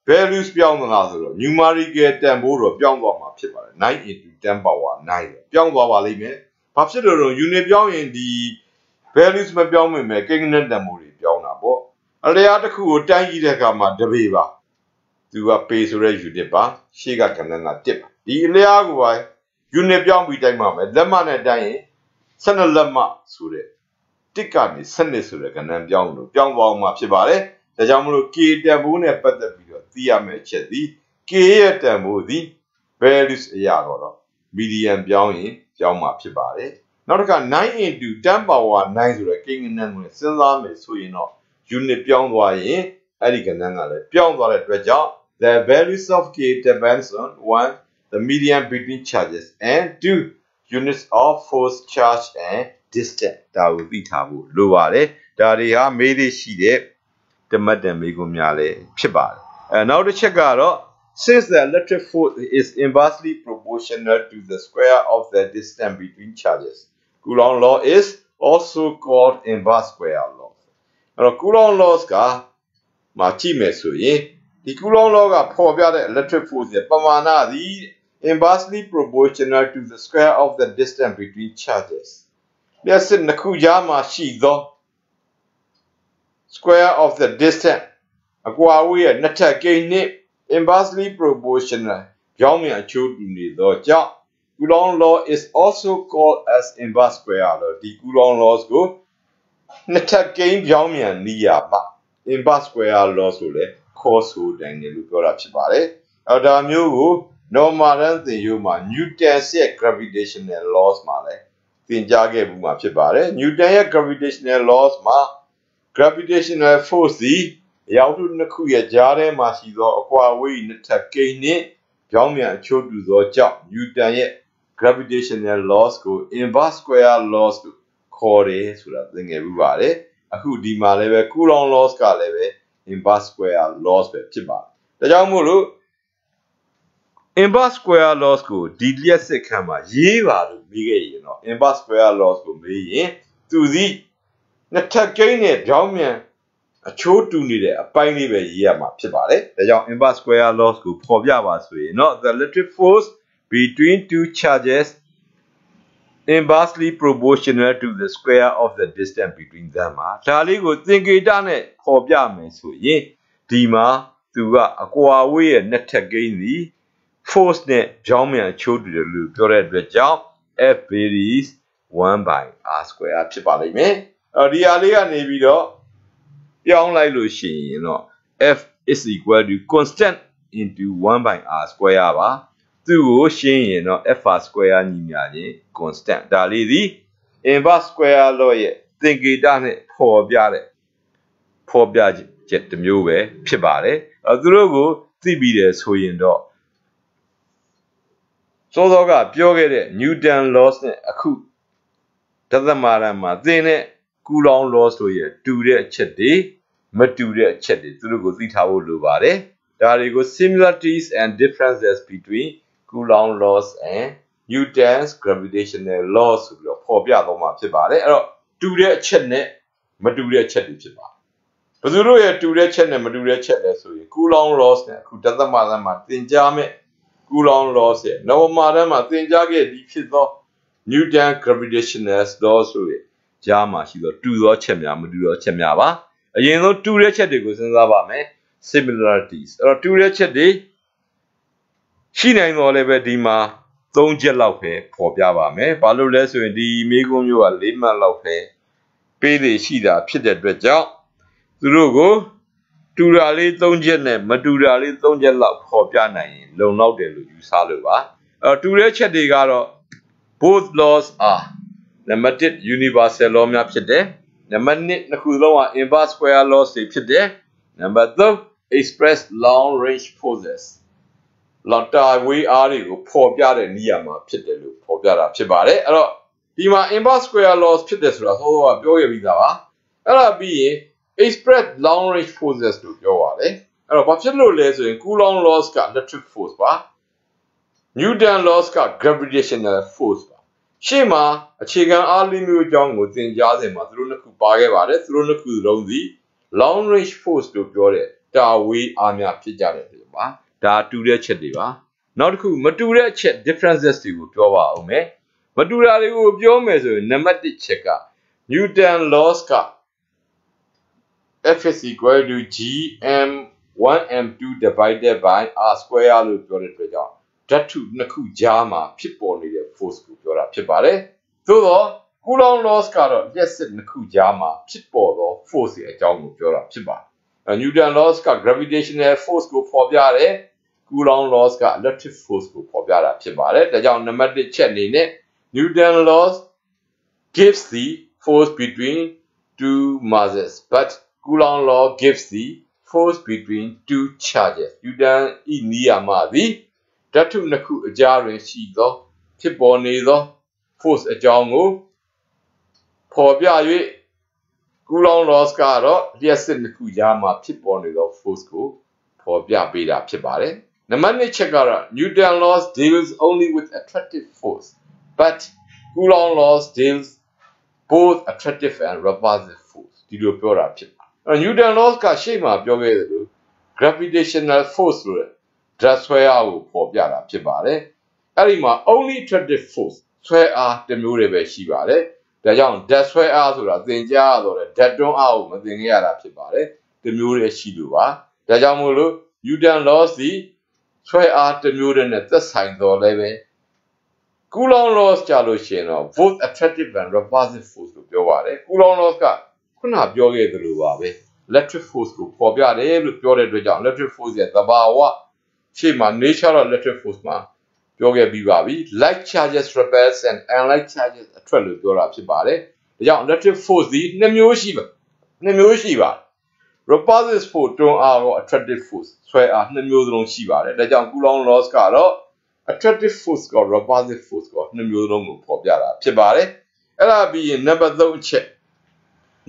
values ပြောင်းသလားဆိုတော့ numerical တန်ဖိုးတော့ပြောင်းသွားမှာဖြစ်ပါတယ်9 into 10 power 9ပြောင်းသွားပါလိမ့်မယ် 밥실로는 유니병인 디 values 몇병면 매 깨기는 모리 병나 뭐 알레아트쿠 딴기래가마 데베바 누가 베이스를 유대바 시가 간난가 띠 이 레아고와 유니병 비တိုင်းမှာ လက်မနဲ့ တိုင်းရင် 12လက်မ ဆိုတဲ့ တစ်ကနေ 12 ဆိုတဲ့ ကဏ္ဍပြောင်းလို့ ပြောင်းသွားအောင်မှာ ဖြစ်ပါတယ်။ ဒါကြောင့်မလို့ K တန်ဖိုးနဲ့ ပတ်သက်ပြီးတော့ သိရမယ့်အချက်သည် K ရဲ့ တန်ဖိုးသည် values အရာတော့ median ပြောင်းရင် ပြောင်းမှာ ဖြစ်ပါတယ်။ နောက်တစ်ခါ 9 into 10 power 9 ဆိုတဲ့ ကိန်းဂဏန်းကို စဉ်းစားမယ်ဆိုရင်တော့ unit ပြောင်းသွားရင် အဲ့ဒီကဏ္ဍကလည်း ပြောင်းသွားတဲ့အတွက်ကြောင့် the values of K depends on 1. the median between charges and 2. units of force, charge and distance ဒါကိုသိထားဖို့လိုပါတယ်။ဒါတွေဟာမေးလေးရှိတဲ့တမတ်တန်မေးခွန်းများလည်းဖြစ်ပါတယ်။နောက်တစ်ချက်ကတော့ since the electric force is inversely proportional to the square of the distance between charges, Coulomb law is also called inverse square law. အဲ့တော့ Coulomb laws ကမှာကြည့်မယ်ဆိုရင်ဒီ Coulomb law ကဖော်ပြတဲ့ electric force ရဲ့ပမာဏသည် inversely proportional to the square of the distance between charges. လျှပ်စစ်နှစ်ခုကြားမှာရှိသော square of the distance အကွာအဝေးရဲ့နှစ်ထပ်ကိန်းနှင့် inversely proportional ပြောင်းပြန်အချိုးတူနေသောကြောင့် Coulomb law is also called as inverse square law. ဒီ Coulomb laws ကိုနှစ်ထပ်ကိန်းပြောင်းပြန်နည်းရပါ inverse square law ဆိုလဲခေါ်ဆိုနိုင်တယ်လို့ပြောတာဖြစ်ပါတယ်။အဲ့ဒါမျိုးကို normal တန်းသင်ရိုးမှာ Newton ရဲ့ gravitational laws မှာလဲသင်ကြားခဲ့မှုမှာဖြစ်ပါတယ်။ Newton ရဲ့ gravitational laws မှာ gravitational force သည်အရာဝတ္ထုနှစ်ခုရဲ့ကြားထဲမှာရှိသောအကွာအဝေးနှစ်ထပ်ကိန်းနှင့်ပြောင်းပြန်အချိုးတူသောကြောင့် Newton ရဲ့ gravitational laws ကို inverse square laws လို့ခေါ်တယ်ဆိုတာသင်ခဲ့ပြီးပါတယ်။အခုဒီမှာလည်းပဲ Coulomb laws ကလည်းပဲ inverse square laws ပဲဖြစ်ပါတယ်။ဒါကြောင့်မို့လို့ inverse square laws ကိုဒီလျှပ်စစ်ခန်းမှာရေးပါလို့ပြီးခဲ့ရင်တော့ inverse square laws ကိုမေးရင်သူသည်နှစ်ထပ်ကိန်းနဲ့ပြောင်းပြန်အချိုးတူနေတဲ့အပိုင်းလေးပဲရေးရမှာဖြစ်ပါတယ်။ဒါကြောင့် inverse square laws ကိုဖော်ပြပါဆိုရင်တော့ the electric force between two charges inversely proportional to the square of the distance between them ဒါလေးကိုသင်္ကေတနဲ့ဖော်ပြမယ်ဆိုရင်ဒီမှာသူကအကွာအဝေးရဲ့နှစ်ထပ်ကိန်းသည် force နဲ့ပြောင်းပြန်အချိုးတူတယ်လို့ပြောတဲ့အတွက်ကြောင့် F varies 1 by r square ဖြစ်ပါလိမ့်မယ်။ဒီဟာလေးကနေပြီးတော့ပြောင်းလိုက်လို့ရှိရင်တော့ F is equal to constant into 1 by r square ပါသူ့ကိုရှင်းရင်တော့ f(r) square ညီမျှခြင်း constant ဒါလေးသည် inverse square law ရဲ့သင်္ကေတနဲ့ဖော်ပြချက်တစ်မျိုးပဲဖြစ်ပါတယ်သူတို့ကိုသိပြီးတယ်ဆိုရင်တော့စောစောကပြောခဲ့တဲ့ Newton laws နဲ့အခုတသမารမှာသင်တဲ့ Coulomb laws တို့ရဲ့တူတဲ့အချက်တွေမတူတဲ့အချက်တွေသူတို့ကိုသိထားဖို့လိုပါတယ်ဒါတွေကို similarities and differences between Coulomb laws and Newton's gravitational laws ဆိုပြီးတော့ဖော်ပြသွားမှာဖြစ်ပါတယ်အဲ့တော့တူတဲ့အချက်နဲ့မတူတဲ့အချက်တွေဖြစ်ပါတယ်ဘယ်သူတို့ရဲ့တူတဲ့ချက်နဲ့မတူတဲ့ချက်လဲဆိုရင် Coulomb laws နဲ့အခုတသမารမှာသင်ကြားမဲ့ Coulomb laws ရဲ့နဝမာတန်းမှာသင်ကြားခဲ့ပြီးဖြစ်သော Newton gravitational laws ဆိုရဲ့ကြားမှာရှိသောတူသောချက်များမတူသောချက်များပါအရင်ဆုံးတူတဲ့ချက်တွေကိုစဉ်းစားပါမယ် similarities အဲ့တော့တူတဲ့ချက်တွေရှိနိုင်တော့လည်းပဲဒီမှာ3ချက်လောက်ပဲပေါ်ပြပါမယ်ဘာလို့လဲဆိုရင်ဒီမိကုံးမျိုးက4မှတ်လောက်ပဲပေးလေရှိတာဖြစ်တဲ့အတွက်ကြောင့်သူတို့ကိုတူတာလေး3ချက်နဲ့မတူတာလေး3ချက်လောက်ပေါ်ပြနိုင်ရင်လုံလောက်တယ်လို့ယူဆလို့ပါတူတဲ့ချက်တွေကတော့ both laws are နံပါတ်1 universal law များဖြစ်တယ်နံပါတ်2နှစ်ခုလုံးက inverse square laws တွေဖြစ်တယ်နံပါတ်3 express long range forces လောက်တာဝေးအားတွေကိုပေါ်ပြတဲ့နေရာမှာဖြစ်တယ်လို့ပေါ်ပြတာဖြစ်ပါတယ်အဲ့တော့ဒီမှာ inverse square laws ဖြစ်တယ်ဆိုတာစောစောကပြောရပြီးသားပါအဲ့ဒါပြီးရင် express long range forces လို့ပြောပါတယ်အဲ့တော့ဘာဖြစ်လို့လဲဆိုရင် Coulomb laws က electric force ပါ Newton laws က gravitational force ပါရှေ့မှာအခြေခံအားလေးမျိုးအကြောင်းကိုသင်ကြားစဉ်မှာသူတို့နှစ်ခုပါခဲ့ပါတယ်သူတို့နှစ်ခုလုံးစီ long range force လို့ပြောတဲ့တာဝေးအားများဖြစ်ကြတယ်လို့ပါဒါတူတဲ့ချက်တွေပါနောက်တစ်ခုမတူတဲ့အချက် differences တွေကိုပြောပါအောင်မယ် မတူတာတွေကိုပြောမယ်ဆိုရင်နံပါတ်1ချက်က Newton laws က F is equal to gm1m2 divided by r square လို့ပြောတဲ့အတွက်ကြောင့်ဓာတ်ထုနှစ်ခုကြားမှာဖြစ်ပေါ်နေတဲ့ force ကိုပြောတာဖြစ်ပါတယ်။သို့တော့ Coulomb laws ကတော့လျှပ်စစ်နှစ်ခုကြားမှာဖြစ်ပေါ်သော force ရဲ့အကြောင်းကိုပြောတာဖြစ်ပါတယ်။ Newton laws က gravitational force ကိုဖော်ပြတယ်။ Coulomb laws က electric force ကိုဖော်ပြတာဖြစ်ပါတယ်။ဒါကြောင့်နံပါတ်1ချက်အနေနဲ့ Newton laws gives the force between two masses, but Coulomb law gives the force between two charges. Newton ဤနည်းမှာသည်ဓာတ်ထုနှစ်ခုအကြားတွင်ရှိသောဖြစ်ပေါ်နေသော force အကြောင်းကိုဖော်ပြ၍ Coulomb laws ကတော့လျှပ်စစ်နှစ်ခုကြားမှာဖြစ်ပေါ်နေသော force ကိုဖော်ပြပေးတာဖြစ်ပါတယ်။နံပါတ်2ချက်ကတော့ Newton laws deals only with attractive force, but Coulomb laws deals both attractive and repulsive force ဒီလိုပြောတာဖြစ်ပါတယ်။ Newton laws ကရှေ့မှာပြောခဲ့သလို gravitational force ဆိုတဲ့ဓာတ်ဆွဲအားကိုဖော်ပြတာဖြစ်ပါတယ်။အဲ့ဒီမှာ only attractive force ဆွဲအားတစ်မျိုးတည်းပဲရှိပါတယ်။ဒါကြောင့်ဓာတ်ဆွဲအားဆိုတာသင်ကြားရတော့ဓာတ်တွန်းအားကိုမသင်ခဲ့ရတာဖြစ်ပါတယ်။တစ်မျိုးတည်းရှိလို့ပါ။ဒါကြောင့်မို့လို့ Newton laws ဒီဆွဲအားတစ်မျိုးတည်းနဲ့သက်ဆိုင်တော်လည်းပဲ Coulomb laws ကြလို့ရှိရင်တော့ both attractive and repulsive force ကိုပြောပါတယ်။ Coulomb laws ကခုနပြောခဲ့သလိုပါပဲ electric force ကိုဖော်ပြတယ်လို့ပြောတဲ့အတွက်ကြောင့် electric force ရဲ့သဘာဝရှေ့မှာ nature of electric force မှာပြောခဲ့ပြီးပါပြီ like charges repels and unlike charges attract လို့ပြောတာဖြစ်ပါတယ်။ဒါကြောင့် electric force ဒီနှစ်မျိုးရှိပါတယ်။ repulsive force တွန်းအားရော attractive force ဆွဲအားနှစ်မျိုးစလုံးရှိပါတယ်။ဒါကြောင့် Coulomb laws ကတော့ attractive force က repulsive force ကနှစ်မျိုးလုံးကိုဖော်ပြတာဖြစ်ပါတယ်။အဲ့ဒါပြီးရင် number 3ချက်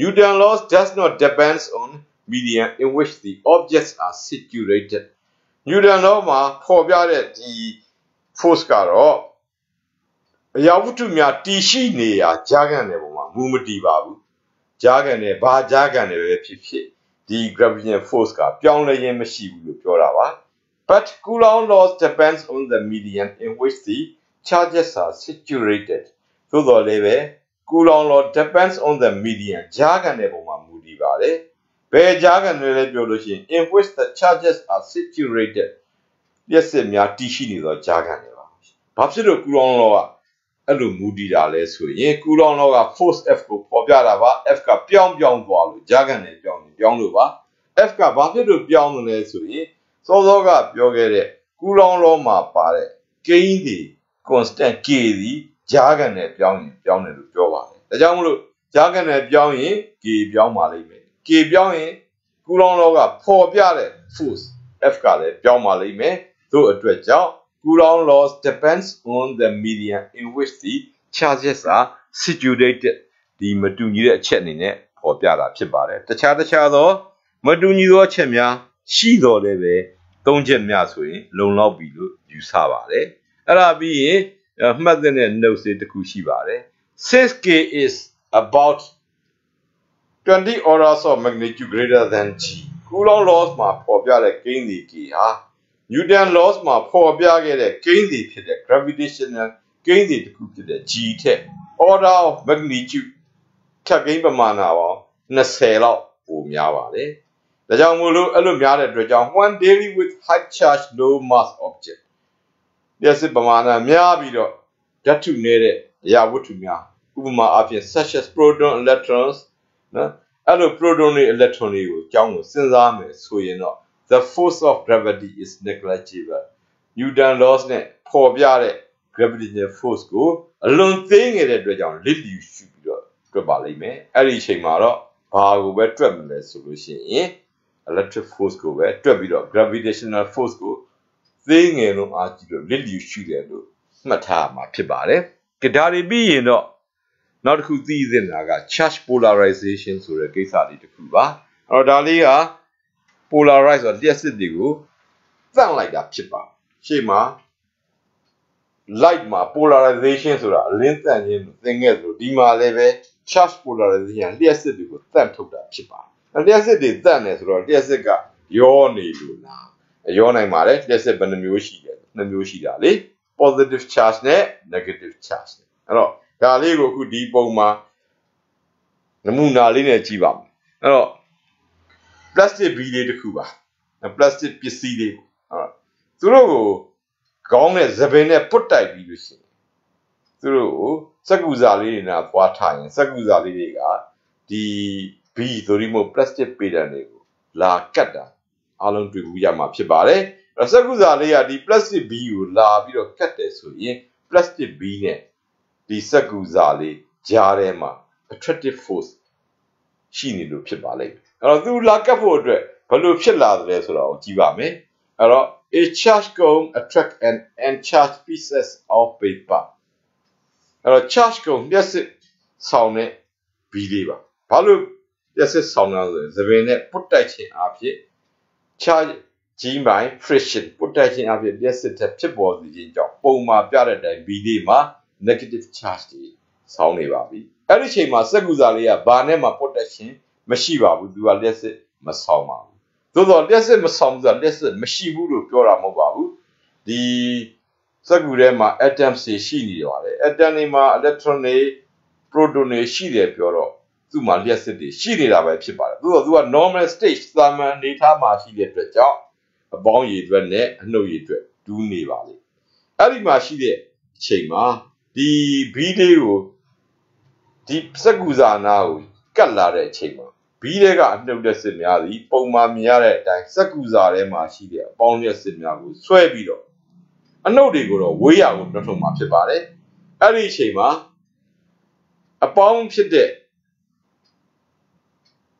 Newton laws does not depend on medium in which the objects are situated. Newton law မှာဖော်ပြတဲ့ဒီ force ကတော့အရာဝတ္ထုများတည်ရှိနေရာကြားခံတဲ့ပုံမှာမူမတည်ပါဘူး။ကြားခံတဲ့ဘာကြားခံတယ်ပဲဖြစ်ဖြစ်ဒီ gravitational force ကပြောင်းလဲခြင်းမရှိဘူးလို့ပြောတာပါ။ But Coulomb laws depends on the medium in which the charges are situated. သို့တော်လည်းပဲ Coulomb law depends on the medium ကြားခံတဲ့ပုံမှာမူတည်ပါတယ်။ဘယ်ကြားခံတယ်လဲပြောလို့ရှိရင် in which the charges are situated လျှပ်စစ်များတည်ရှိနေသောကြားခံတယ်ပါ။ဘာဖြစ်လို့ Coulomb law ကအဲ့လိုမူတည်တာလဲဆိုရင် Coulomb law က force F ကိုဖော်ပြတာပါ F ကပြောင်းသွားလို့ကြားခံတယ်ပြောင်းလို့ပါ F ကဘာဖြစ်လို့ပြောင်းတယ်လဲဆိုရင်စောစောကပြောခဲ့တဲ့ Coulomb law မှာပါတဲ့ကိန်းဒီ constant K ဒီကြားခံတယ်ပြောင်းတယ်လို့ပြောပါတယ်ဒါကြောင့်မလို့ကြားခံတယ်ပြောင်းရင် K ပြောင်းပါလိမ့်မယ် K ပြောင်းရင် Coulomb law ကဖော်ပြတဲ့ force F ကလည်းပြောင်းပါလိမ့်မယ်တို့အတွက်ကြောင့် Coulomb laws depends on the medium in which the charges are situated ဒီမတူညီတဲ့အချက်အနေနဲ့ဖော်ပြတာဖြစ်ပါတယ်တခြားသောမတူညီသောအချက်များရှိတော်လည်းပဲ၃ချက်များဆိုရင်လုံလောက်ပြီလို့ယူဆပါတယ်အဲ့ဒါပြီးရင်မှတ်တဲ့ note လေးတစ်ခုရှိပါတယ် since K is about 20 orders of magnitude greater than G Coulomb laws မှာဖော်ပြတဲ့ကိန်းဒီ K ဟာ Newton laws မှာဖော်ပြခဲ့တဲ့ကိန်းဒီဖြစ်တဲ့ gravitational ကိန်းဒီတစ်ခုဖြစ်တဲ့ G ထက် order of magnitude ထပ်ကိန်းပမာဏပေါင်း20လောက်ပိုများပါတယ်ဒါကြောင့်မို့လို့အဲ့လိုများတဲ့အတွက်ကြောင့် when dealing with high charge low mass object လျှပ်စစ်ပမာဏများပြီးတော့ဓာတ်ထုနေတဲ့အရာဝတ္ထုများဥပမာအားဖြင့် such as proton electrons နော်အဲ့လို proton တွေ electron တွေကိုအကြောင်းကိုစဉ်းစားမယ်ဆိုရင်တော့ the force of gravity is negligible Newton laws နဲ့ဖော်ပြတဲ့ gravitational force ကိုအလွန်သေးငယ်တဲ့အတွက်ကြောင့်လစ်လျူရှုပြီးတော့တွက်ပါလိမ့်မယ်အဲ့ဒီအချိန်မှာတော့ဘာကိုပဲတွက်မလဲဆိုလို့ရှိရင် electric force ကိုပဲတွက်ပြီးတော့ gravitational force ကိုသေးငယ်လုံးအားကြီးလို့လစ်လျူရှုတယ်လို့မှတ်ထားမှာဖြစ်ပါတယ်ကြဒါတွေပြီးရင်တော့နောက်တစ်ခုသိသင့်တာက charge polarization ဆိုတဲ့ကိစ္စလေးတစ်ခုပါအဲ့တော့ဒါလေးက polarize ဆိုလျှပ်စစ်တွေကိုသန့်လိုက်တာဖြစ်ပါရှေ့မှာ light မှာ polarization ဆိုတာအလင်းသန့်ခြင်းသင်ခဲ့သလိုဒီမှာလည်းပဲ charge polarization လျှပ်စစ်တွေကိုသန့်ထုတ်တာဖြစ်ပါလျှပ်စစ်တွေသန့်တယ်ဆိုတော့လျှပ်စစ်ကရောနေလို့လားရောနိုင်ပါတယ်လျှပ်စစ်ဘယ်နှမျိုးရှိလဲ2မျိုးရှိတာလေ positive charge နဲ့ negative charge Alors,ဒါလေးကိုအခုဒီပုံမှာနမူနာလေးနဲ့ကြည့်ပါမယ်အဲ့တော့ plastic ဘီလေးတစ်ခုပါ plastic ပစ္စည်းလေးဟုတ်သူတို့ကိုခေါင်းနဲ့သပင်နဲ့ပုတ်တိုက်ပြီးလို့ရှိရင်သူတို့ကိုစက္ကူစာလေးတွေနဲ့ပွားထားရင်စက္ကူစာလေးတွေကဒီဘီဆိုဒီမို့ plastic ပေတံတွေကိုလာကတ်တာအားလုံးတွေ့ဘူးရမှာဖြစ်ပါတယ်အဲ့စက္ကူစာလေးကဒီ plastic ဘီကိုလာပြီးတော့ကတ်တယ်ဆိုရင် plastic ဘီနဲ့ဒီစက္ကူစာလေးကြားထဲမှာ attractive force ရှိနေလို့ဖြစ်ပါလိမ့်မယ်အဲ့တော့သူလာကတ်ဖို့အတွက်ဘယ်လိုဖြစ်လာသလဲဆိုတော့ကြည့်ပါမယ်အဲ့တော့ a charge cone attract an uncharged pieces of paper အဲ့တော့ charge cone လျှက်စစ်ဆောင်တဲ့ဘီလေးပါဘာလို့လျှက်စစ်ဆောင်တာဆိုရင်သပင်နဲ့ပုတ်တိုက်ခြင်းအဖြစ် charge ကြီးပိုင်း friction ပုတ်တိုက်ခြင်းအဖြစ်လျှက်စစ်တဲ့ဖြစ်ပေါ်စေခြင်းကြောင့်ပုံမှာပြတဲ့အတိုင်းဘီလေးမှာ negative charge တွေဆောင်နေပါပြီအဲ့ဒီချိန်မှာစက္ကူစာလေးကဘာနဲ့မှပုတ်တိုက်ခြင်းမရှိပါဘူးသူကလျှက်စစ်မဆောင်ပါဘူးသို့တော့လျှက်စစ်မဆောင်ဘူးဆိုတာလျှက်စစ်မရှိဘူးလို့ပြောတာမဟုတ်ပါဘူးဒီစက္ကူထဲမှာ atoms တွေရှိနေပါတယ် atom တွေမှာ electron တွေ proton တွေရှိတယ်ပြောတော့သူ့မှာလျှက်စစ်တွေရှိနေတာပဲဖြစ်ပါတယ်သို့တော့သူက normal stage သာမန်အနေထားမှာရှိတဲ့အတွက်ကြောင့်အပေါင်းရည်အတွက်နဲ့အနှုတ်ရည်အတွက်ဒူးနေပါလေအဲ့ဒီမှာရှိတဲ့အချိန်မှာဒီဘီလေးကိုဒီစက္ကူစာနာကိုကတ်လာတဲ့အချိန်မှာဘီးတွေကအနှုတ်လက်စစ်များသည်ပုံမှန်မြင်ရတဲ့အတိုင်းစက္ကူစာထဲမှာရှိတဲ့အပေါင်းလက်စစ်များကိုဆွဲပြီးတော့အနှုတ်တွေကိုတော့ဝေးရကိုတွန်းထုတ်မှာဖြစ်ပါတယ်အဲ့ဒီအချိန်မှာအပေါင်းဖြစ်တဲ့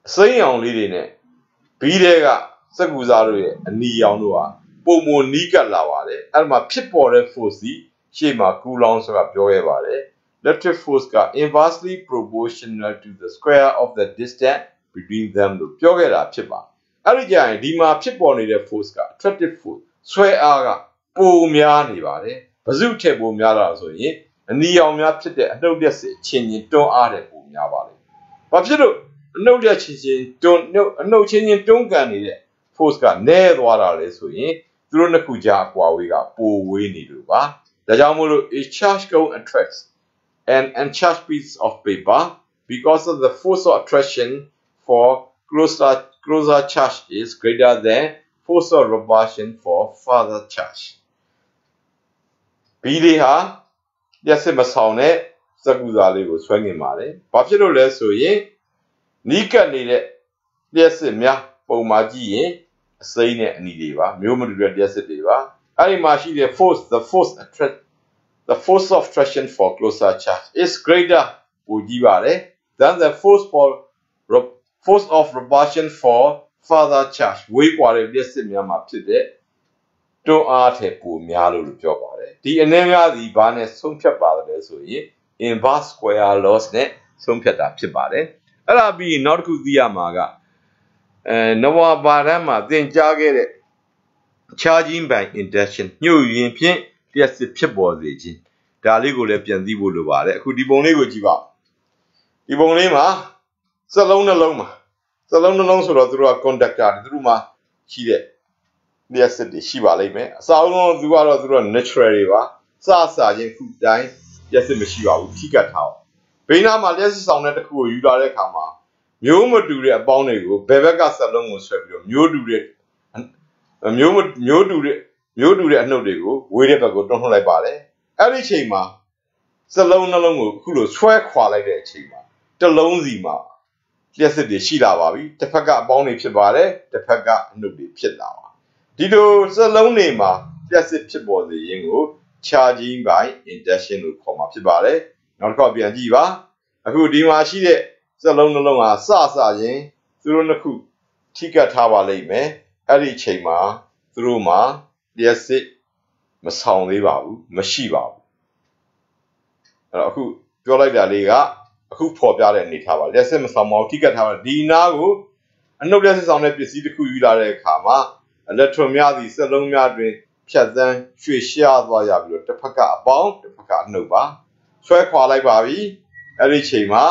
အစိမ်းရောင်လေးတွေနဲ့ဘီးတွေကစက္ကူစာတို့ရဲ့အနီရောင်တို့ဟာပုံမနီးကပ်လာပါတယ်အဲ့မှာဖြစ်ပေါ်တဲ့ force စီရှေ့မှာကူလောင်းဆိုတာပြောခဲ့ပါတယ် electric force က inversely proportional to the square of the distance between them လို့ပြောခဲ့တာဖြစ်ပါအဲ့ဒီကြရင်ဒီမှာဖြစ်ပေါ်နေတဲ့ force က attractive force ဆွဲအားကပိုများနေပါတယ်ဘဇုထက်ပိုများတာဆိုရင်အနီရောင်များဖြစ်တဲ့အနှုတ်လက်စစ်ချင်းချင်းတွန်းအားတဲ့ပိုများပါလေဘာဖြစ်လို့အနှုတ်လက်ချင်းချင်းတွန်းအနှုတ်ချင်းချင်းတွန်းကန်နေတဲ့ force ကနည်းသွားတာလေဆိုရင်သူတို့နှစ်ခုကြားအကွာဝေးကပိုဝေးနေလို့ပါဒါကြောင့်မို့လို့ a charge cone attracts an uncharged piece of paper because of the force of attraction for closer charge is greater than force of repulsion for further charge. ဘီလေးဟာလျှက်စစ်မဆောင်တဲ့စက္ကူစာလေးကိုဆွဲငင်ပါတယ်။ဘာဖြစ်လို့လဲဆိုရင်နီးကပ်နေတဲ့လျှက်စစ်များပုံမှာကြည့်ရင်အစိမ်းနဲ့အနီတွေပါမျိုးမတူတဲ့လျှက်စစ်တွေပါ။အဲ့ဒီမှာရှိတဲ့ the force of attraction for closer charge is greater ပိုကြီးပါတယ် than the force of repulsion for further charge ဝေးကွာတဲ့လျှက်စစ်များမှာဖြစ်တဲ့တွန်းအားထက်ပိုများလို့ပြောပါတယ်ဒီအနေများသည်ဘာနဲ့ဆုံးဖြတ်ပါတယ်ဆိုရင် inverse square laws နဲ့ဆုံးဖြတ်တာဖြစ်ပါတယ်အဲ့ဒါပြီးနောက်တစ်ခုသိရမှာကနဝဘာရမ်းမှာသင်ကြားခဲ့တဲ့ charging by induction ညှို့ယွင်းဖြင့်လျှက်စစ်ဖြစ်ပေါ်စေခြင်းဒါလေးကိုလည်းပြန်သိဖို့လိုပါတယ်အခုဒီပုံလေးကိုကြည့်ပါဒီပုံလေးမှာစက်လုံးနှလုံးမှာစက်လုံးနှလုံးဆိုတော့သူတို့က conductor သူတို့မှာရှိတဲ့လျှက်စစ်တွေရှိပါလိမ့်မယ်အစအဆုံးသူကတော့သူတို့ natural တွေပါစချင်းခုတိုင်းလျှက်စစ်မရှိပါဘူးထိကတ်ထားအောင်ဘေးနားမှာလျှက်စစ်ဆောင်တဲ့တစ်ခုကိုယူလာတဲ့အခါမှာမျိုးမတူတဲ့အပေါင်းတွေကိုဘယ်ဘက်ကစက်လုံးကိုဆွဲပြီးတော့မျိုးတူတဲ့အနှုတ်တွေကိုဝေးတဲ့ဘက်ကိုတွန်းထုတ်လိုက်ပါတယ်အဲ့ဒီချိန်မှာစက်လုံးနှလုံးကိုအခုလိုဆွဲခွာလိုက်တဲ့အချိန်မှာတစ်လုံးစီမှာလျှက်စစ်တွေရှိလာပါပြီတစ်ဖက်ကအပေါင်းတွေဖြစ်ပါတယ်တစ်ဖက်ကအနှုတ်တွေဖြစ်လာပါဒီလိုစက်လုံးတွေမှာလျှက်စစ်ဖြစ်ပေါ်စေခြင်းကို charging by induction လို့ခေါ်မှာဖြစ်ပါတယ်နောက်တစ်ခါပြန်ကြည့်ပါအခုဒီမှာရှိတဲ့စက်လုံးနှလုံးဟာစချင်းသူတို့နှစ်ခုထိကတ်ထားပါလိမ့်မယ်အဲ့ဒီအချိန်မှာသူတို့မှာလျှက်စစ်မဆောင်သေးပါဘူးမရှိပါဘူးအဲ့တော့အခုပြောလိုက်တာလေးကအခုဖော်ပြတဲ့အနေထားပါလျှက်စစ်မဆောင်ပါဘူးထိကတ်ထားပါဒီနားကိုအနှုတ်လျှက်စစ်ဆောင်တဲ့ပစ္စည်းတစ်ခုယူလာတဲ့အခါမှာအလက်ထရွန်များသည်စက်လုံးများတွင်ဖြတ်သန်းရွှေ့ရှားသွားရပြီးတော့တစ်ဖက်ကအပေါင်းတစ်ဖက်ကအနှုတ်ပါဆွဲခွာလိုက်ပါပြီအဲ့ဒီချိန်မှာ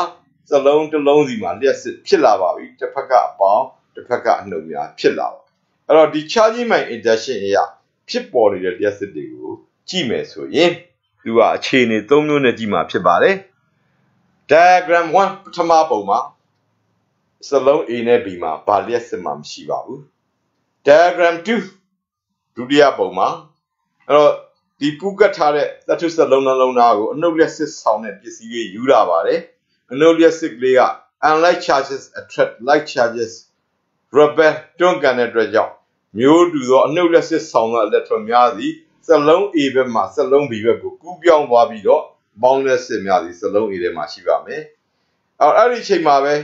စက်လုံးတစ်လုံးစီမှာလျှက်စစ်ဖြစ်လာပါပြီတစ်ဖက်ကအပေါင်းတစ်ဖက်ကအနှုတ်များဖြစ်လာပါအဲ့တော့ဒီ charging by induction အရာဖြစ်ပေါ်နေတဲ့လျှက်စစ်တွေကိုကြည့်မယ်ဆိုရင် သူကအခြေအနေ၃မျိုးနဲ့ကြည့်မှာဖြစ်ပါတယ် diagram 1 ပထမပုံမှာစလုံး A နဲ့ B မှာဘာလျှက်စစ်မှမရှိပါဘူး diagram 2 ဒုတိယပုံမှာအဲ့တော့ဒီပူကတ်ထားတဲ့သတ္တုစလုံးနှလုံးသားကိုအနှုတ်လျှက်စစ်ဆောင်တဲ့ပစ္စည်းလေးယူလာပါတယ်အနှုတ်လျှက်စစ်ကလေးက unlike charges attract like charges repel တွန်းကန်တဲ့အတွက်ကြောင့်မျိုးတူသောအနှုတ်လျှက်စစ်ဆောင်သော electron များသည်စလုံး A ဘက်မှစလုံး B ဘက်ကိုကူးပြောင်းသွားပြီးတော့ပေါင်းလျှက်စစ်များသည်စလုံး A ထဲမှာရှိပါမယ်အဲ့ဒီအချိန်မှာပဲ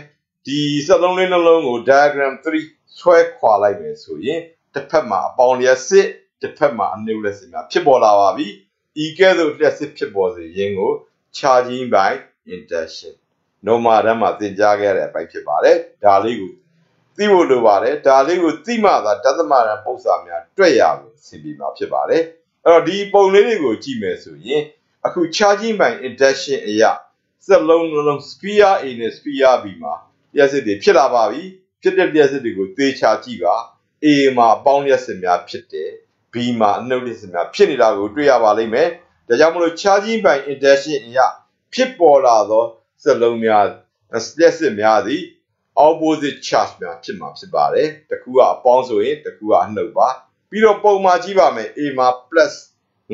ဒီစလုံးလေးနှလုံးကို diagram 3ဆွဲခွာလိုက်မယ်ဆိုရင်တစ်ဖက်မှာအပေါင်းလျှက်စစ်တစ်ဖက်မှာအနှုတ်လျှက်စစ်များဖြစ်ပေါ်လာပါပြီဤကဲ့သို့လျှက်စစ်ဖြစ်ပေါ်စေခြင်းကို charging by induction နော်မာတန်းမှာသင်ကြားခဲ့တဲ့အပိုင်းဖြစ်ပါတယ်ဒါလေးကိုသိဖို့လိုပါတယ်ဒါလေးကိုသိမှသာတသမရန်ပုံစံများတွေ့ရလို့ဆင်ပြေမှာဖြစ်ပါတယ်အဲ့တော့ဒီပုံလေးတွေကိုကြည့်မယ်ဆိုရင်အခု charging by induction အရာစက်လုံးနှလုံး sphere A နဲ့ sphere B မှာလျှက်စစ်တွေဖြစ်လာပါပြီဖြစ်တဲ့လျှက်စစ်တွေကိုသေချာကြည့်ပါ A မှာအပေါင်းလျှက်စစ်များဖြစ်တယ် B မှာအနှုတ်လျှက်စစ်များဖြစ်နေတာကိုတွေ့ရပါလိမ့်မယ်ဒါကြောင့်မလို့ charging by induction အရာဖြစ်ပေါ်လာသောစက်လုံးများလျှက်စစ်များသည် opposite charge များဖြစ်မှာဖြစ်ပါတယ်တခုကအပေါင်းဆိုရင်တခုကအနှုတ်ပါပြီးတော့ပုံမှာကြည့်ပါမယ် A မှာ plus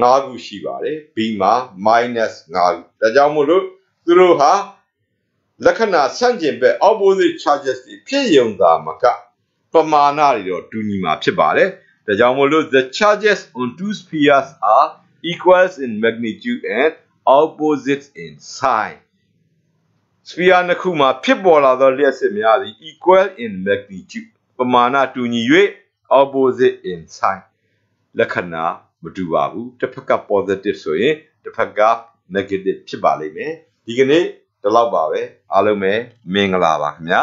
5ခုရှိပါတယ် B မှာ minus 5ခုဒါကြောင့်မို့လို့သူတို့ဟာလက္ခဏာဆန့်ကျင်ဘက် opposite charges တွေဖြစ်ရုံသာမကပမာဏတွေတော့တူညီမှာဖြစ်ပါတယ်ဒါကြောင့်မို့လို့ the charges on two spheres are equals in magnitude and opposites in sign sphere နှစ်ခုမှာဖြစ်ပေါ်လာသောလျှက်စစ်များသည် equal in magnitude ပမာဏတူညီ၍ opposite in sign လက္ခဏာမတူပါဘူးတစ်ဖက်က positive ဆိုရင်တစ်ဖက်က negative ဖြစ်ပါလိမ့်မယ်ဒီကနေ့ဒီလောက်ပါပဲအားလုံးပဲမင်္ဂလာပါခင်ဗျာ